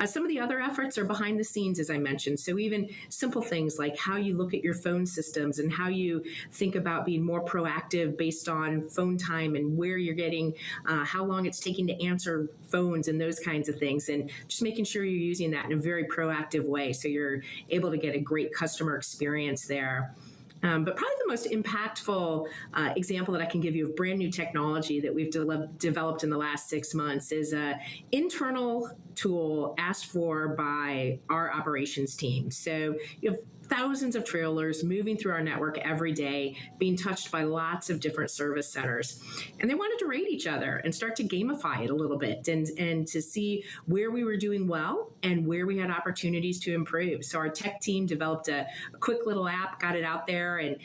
Some of the other efforts are behind the scenes, as I mentioned. So even simple things like how you look at your phone systems and how you think about being more proactive based on phone time and where you're getting, how long it's taking to answer phones and those kinds of things. And just making sure you're using that in a very proactive way so you're able to get a great customer experience there. But probably the most impactful example that I can give you of brand new technology that we've developed in the last 6 months is an internal tool asked for by our operations team. So you have thousands of trailers moving through our network every day, being touched by lots of different service centers. And they wanted to rate each other and start to gamify it a little bit and to see where we were doing well and where we had opportunities to improve. So our tech team developed a quick little app, got it out there, and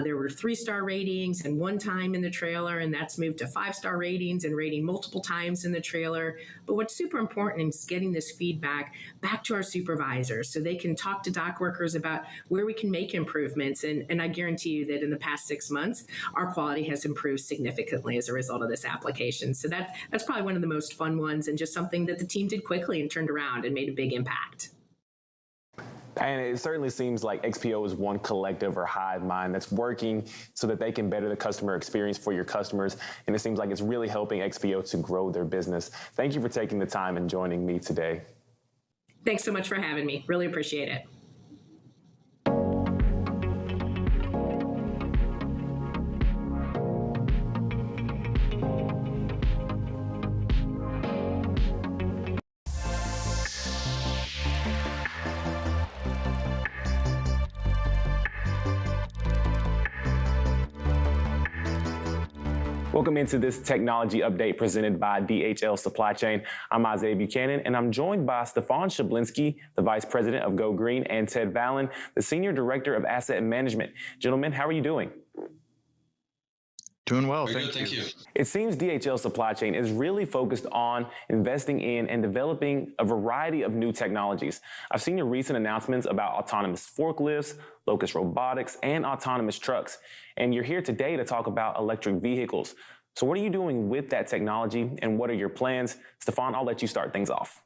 there were 3-star ratings and 1 time in the trailer, and that's moved to 5-star ratings and rating multiple times in the trailer. But what's super important is getting this feedback back to our supervisors so they can talk to dock workers about where we can make improvements. And I guarantee you that in the past 6 months, our quality has improved significantly as a result of this application. So that's probably one of the most fun ones, and just something that the team did quickly and turned around and made a big impact. And it certainly seems like XPO is one collective or hive mind that's working so that they can better the customer experience for your customers. And it seems like it's really helping XPO to grow their business. Thank you for taking the time and joining me today. Thanks so much for having me. Really appreciate it. Welcome into this technology update presented by DHL Supply Chain. I'm Isaiah Buchanan, and I'm joined by Stefan Shablinski, the Vice President of Go Green, and Ted Vallon, the Senior Director of Asset Management. Gentlemen, how are you doing? Doing well, thank you. It seems DHL Supply Chain is really focused on investing in and developing a variety of new technologies. I've seen your recent announcements about autonomous forklifts, Locust Robotics, and autonomous trucks. And you're here today to talk about electric vehicles. So what are you doing with that technology, and what are your plans? Stefan, I'll let you start things off.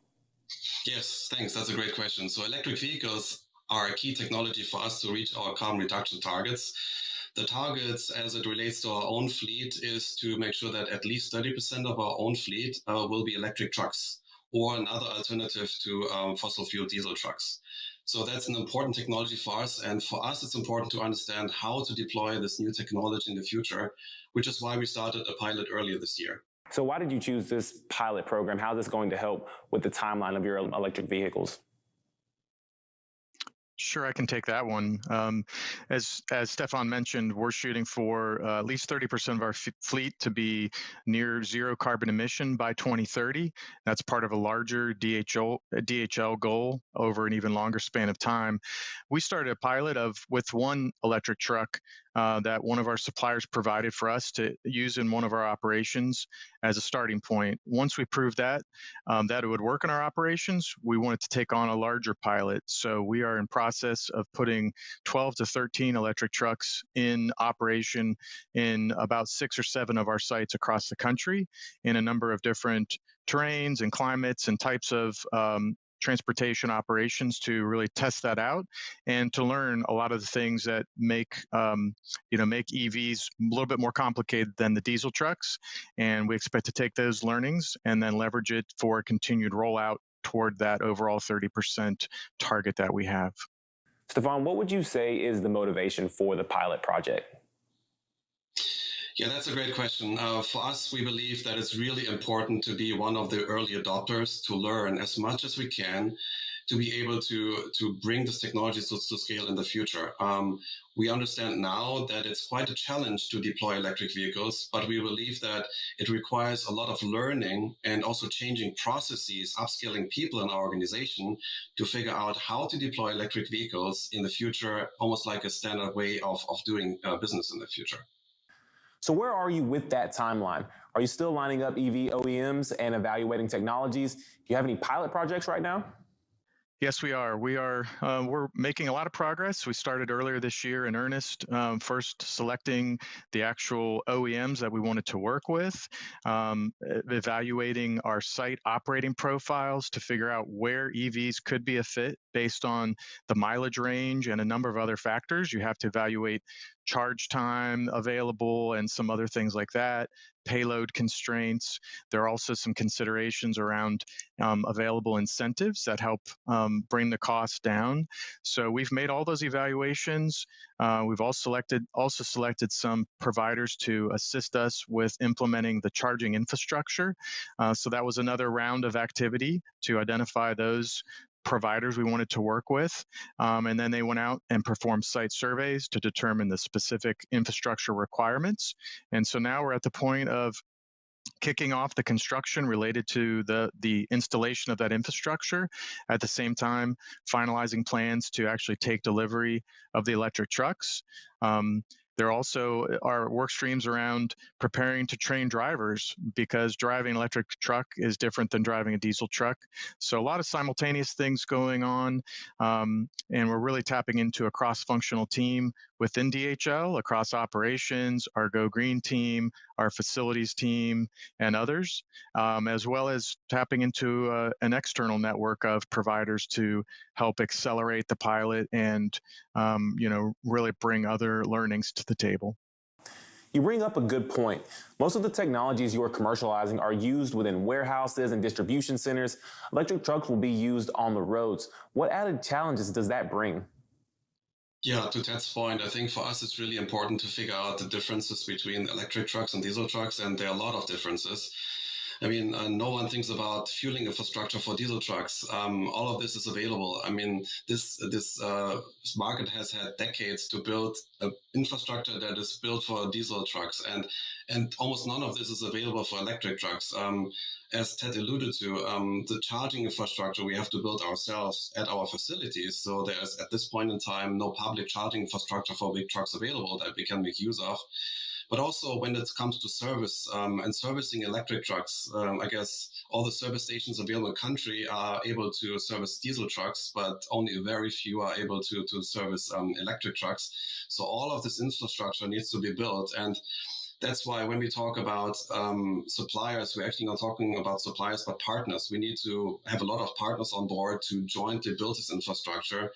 Yes, thanks. That's a great question. So electric vehicles are a key technology for us to reach our carbon reduction targets. The targets, as it relates to our own fleet, is to make sure that at least 30% of our own fleet will be electric trucks or another alternative to fossil fuel diesel trucks. So that's an important technology for us. And for us, it's important to understand how to deploy this new technology in the future, which is why we started a pilot earlier this year. So why did you choose this pilot program? How is this going to help with the timeline of your electric vehicles? Sure, I can take that one. As Stefan mentioned, we're shooting for at least 30% of our fleet to be near zero carbon emission by 2030. That's part of a larger DHL goal over an even longer span of time. We started a pilot with one electric truck that one of our suppliers provided for us to use in one of our operations as a starting point. Once we proved that it would work in our operations, we wanted to take on a larger pilot. So we are in process of putting 12 to 13 electric trucks in operation in about 6 or 7 of our sites across the country in a number of different terrains and climates and types of transportation operations to really test that out and to learn a lot of the things that make EVs a little bit more complicated than the diesel trucks. And we expect to take those learnings and then leverage it for a continued rollout toward that overall 30% target that we have. Stefan, what would you say is the motivation for the pilot project? Yeah, that's a great question. For us, we believe that it's really important to be one of the early adopters, to learn as much as we can, to be able to bring this technology to scale in the future. We understand now that it's quite a challenge to deploy electric vehicles, but we believe that it requires a lot of learning and also changing processes, upskilling people in our organization to figure out how to deploy electric vehicles in the future, almost like a standard way of doing business in the future. So where are you with that timeline? Are you still lining up EV OEMs and evaluating technologies? Do you have any pilot projects right now? Yes, we are. We're making a lot of progress. We started earlier this year in earnest, first selecting the actual OEMs that we wanted to work with, evaluating our site operating profiles to figure out where EVs could be a fit based on the mileage range and a number of other factors. You have to evaluate charge time available and some other things like that, payload constraints. There are also some considerations around available incentives that help bring the cost down. So we've made all those evaluations. We've also selected some providers to assist us with implementing the charging infrastructure. So that was another round of activity to identify those providers we wanted to work with. And then they went out and performed site surveys to determine the specific infrastructure requirements. And so now we're at the point of kicking off the construction related to the installation of that infrastructure, at the same time finalizing plans to actually take delivery of the electric trucks. There also are work streams around preparing to train drivers, because driving an electric truck is different than driving a diesel truck. So a lot of simultaneous things going on, and we're really tapping into a cross-functional team within DHL, across operations, our Go Green team, our facilities team, and others, as well as tapping into an external network of providers to help accelerate the pilot and really bring other learnings to the table. You bring up a good point. Most of the technologies you are commercializing are used within warehouses and distribution centers. Electric trucks will be used on the roads. What added challenges does that bring? Yeah, to Ted's point, I think for us it's really important to figure out the differences between electric trucks and diesel trucks, and there are a lot of differences. I mean, no one thinks about fueling infrastructure for diesel trucks. All of this is available. I mean, this market has had decades to build an infrastructure that is built for diesel trucks, and almost none of this is available for electric trucks. As Ted alluded to, the charging infrastructure we have to build ourselves at our facilities. So there's, at this point in time, no public charging infrastructure for big trucks available that we can make use of. But also when it comes to service and servicing electric trucks, I guess all the service stations available in the country are able to service diesel trucks, but only very few are able to service electric trucks. So all of this infrastructure needs to be built. And that's why when we talk about suppliers, we're actually not talking about suppliers, but partners. We need to have a lot of partners on board to jointly build this infrastructure.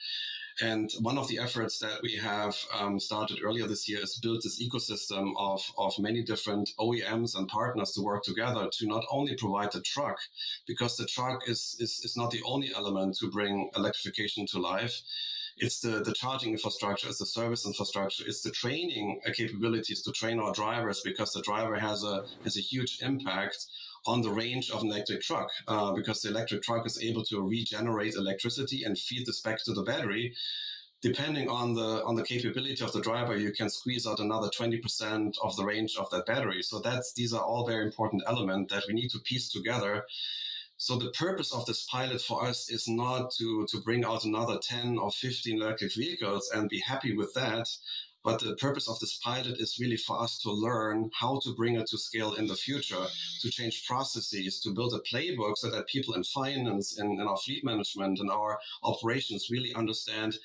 And one of the efforts that we have started earlier this year is build this ecosystem of many different OEMs and partners to work together to not only provide the truck, because the truck is not the only element to bring electrification to life. It's the charging infrastructure, it's the service infrastructure, it's the training capabilities to train our drivers, because the driver has a huge impact on the range of an electric truck, because the electric truck is able to regenerate electricity and feed this back to the battery. Depending on the capability of the driver, you can squeeze out another 20% of the range of that battery. So these are all very important elements that we need to piece together. So the purpose of this pilot for us is not to bring out another 10 or 15 electric vehicles and be happy with that. But the purpose of this pilot is really for us to learn how to bring it to scale in the future, to change processes, to build a playbook so that people in finance, in our fleet management, and our operations really understand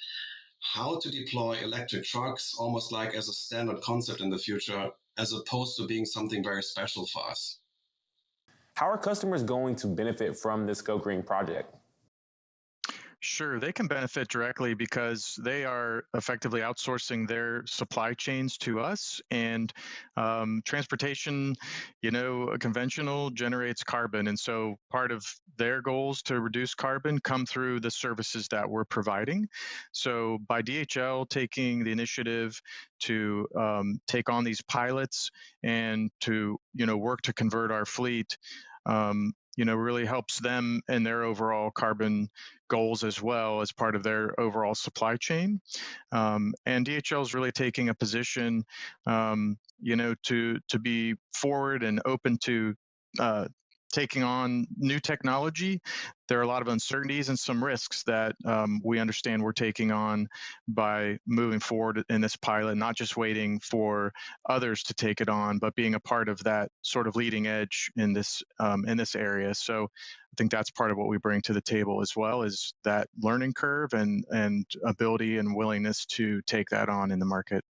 how to deploy electric trucks almost like as a standard concept in the future, as opposed to being something very special for us. How are customers going to benefit from this Go Green project? Sure, they can benefit directly because they are effectively outsourcing their supply chains to us. And transportation, conventional generates carbon. And so part of their goals to reduce carbon come through the services that we're providing. So by DHL taking the initiative to take on these pilots and to, work to convert our fleet, really helps them in their overall carbon goals as well as part of their overall supply chain. And DHL is really taking a position, to be forward and open to taking on new technology. There are a lot of uncertainties and some risks that we understand we're taking on by moving forward in this pilot, not just waiting for others to take it on, but being a part of that sort of leading edge in this area. So I think that's part of what we bring to the table as well, is that learning curve and ability and willingness to take that on in the market.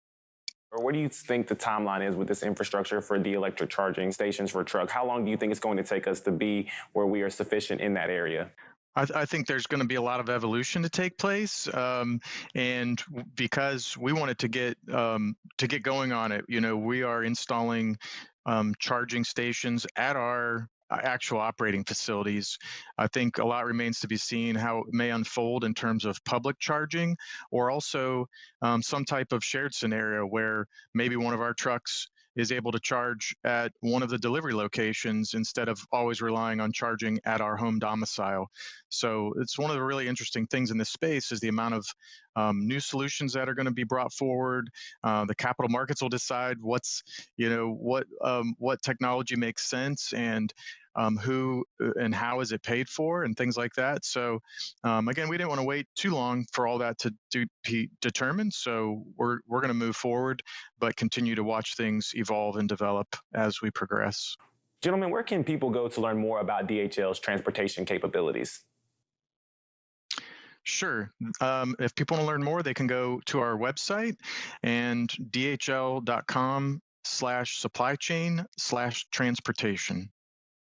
Or what do you think the timeline is with this infrastructure for the electric charging stations for truck? How long do you think it's going to take us to be where we are sufficient in that area? I think there's going to be a lot of evolution to take place, and because we wanted to get going on it, we are installing charging stations at our actual operating facilities. I think a lot remains to be seen how it may unfold in terms of public charging, or also some type of shared scenario where maybe one of our trucks is able to charge at one of the delivery locations instead of always relying on charging at our home domicile. So it's one of the really interesting things in this space is the amount of new solutions that are going to be brought forward. The capital markets will decide what technology makes sense and who and how is it paid for and things like that. So again, we didn't want to wait too long for all that to be determined. So we're going to move forward, but continue to watch things evolve and develop as we progress. Gentlemen, where can people go to learn more about DHL's transportation capabilities? Sure. If people want to learn more, they can go to our website and dhl.com/supply chain/transportation.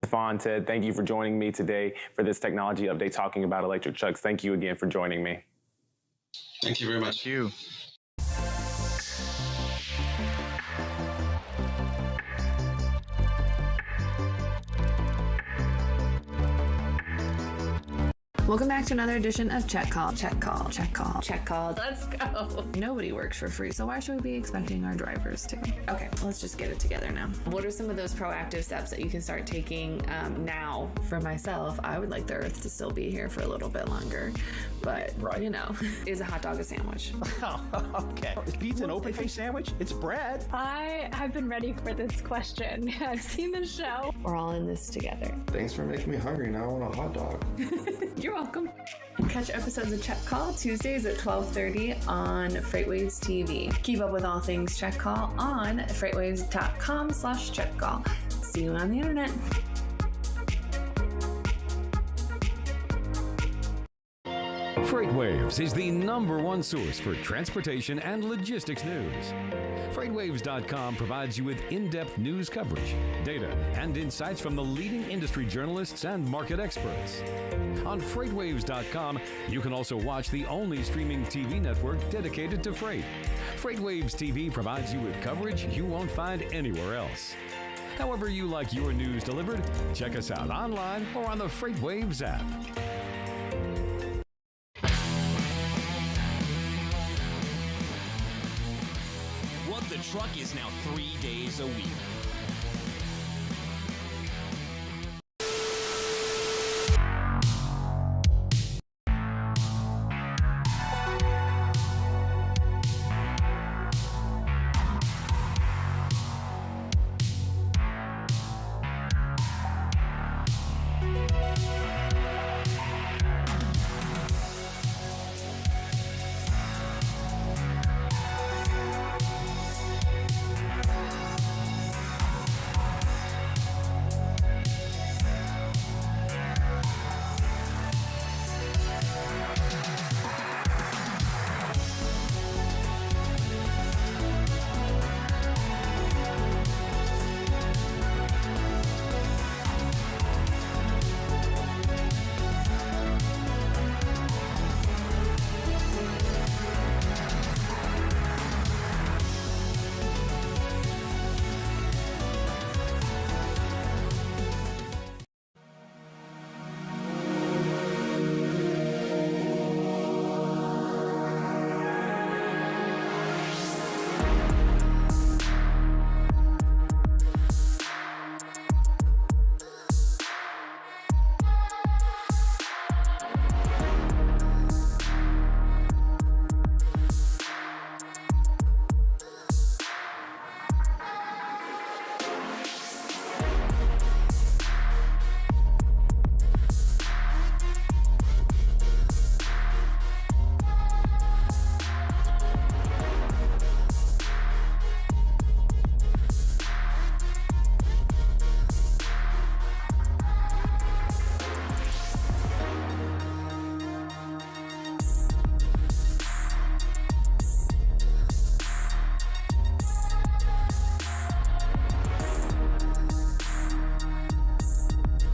Stefan, Ted, thank you for joining me today for this technology update talking about electric trucks. Thank you again for joining me. Thank you very much. Thank you. Welcome back to another edition of Check Call. Check Call. Check Call. Check Call. Let's go. Nobody works for free, so why should we be expecting our drivers to? Okay, let's just get it together now. What are some of those proactive steps that you can start taking now? For myself, I would like the Earth to still be here for a little bit longer, but is a hot dog a sandwich? Oh, okay. Is pizza an open-faced sandwich? It's bread. I have been ready for this question. I've seen the show. We're all in this together. Thanks for making me hungry. Now I want a hot dog. You're welcome. Catch episodes of Check Call Tuesdays at 12:30 on FreightWaves TV. Keep up with all things Check Call on freightwaves.com/checkcall. See you on the internet. FreightWaves is the #1 source for transportation and logistics news. FreightWaves.com provides you with in-depth news coverage, data, and insights from the leading industry journalists and market experts. On FreightWaves.com, you can also watch the only streaming TV network dedicated to freight. FreightWaves TV provides you with coverage you won't find anywhere else. However you like your news delivered, check us out online or on the FreightWaves app. What the Truck is now 3 days a week.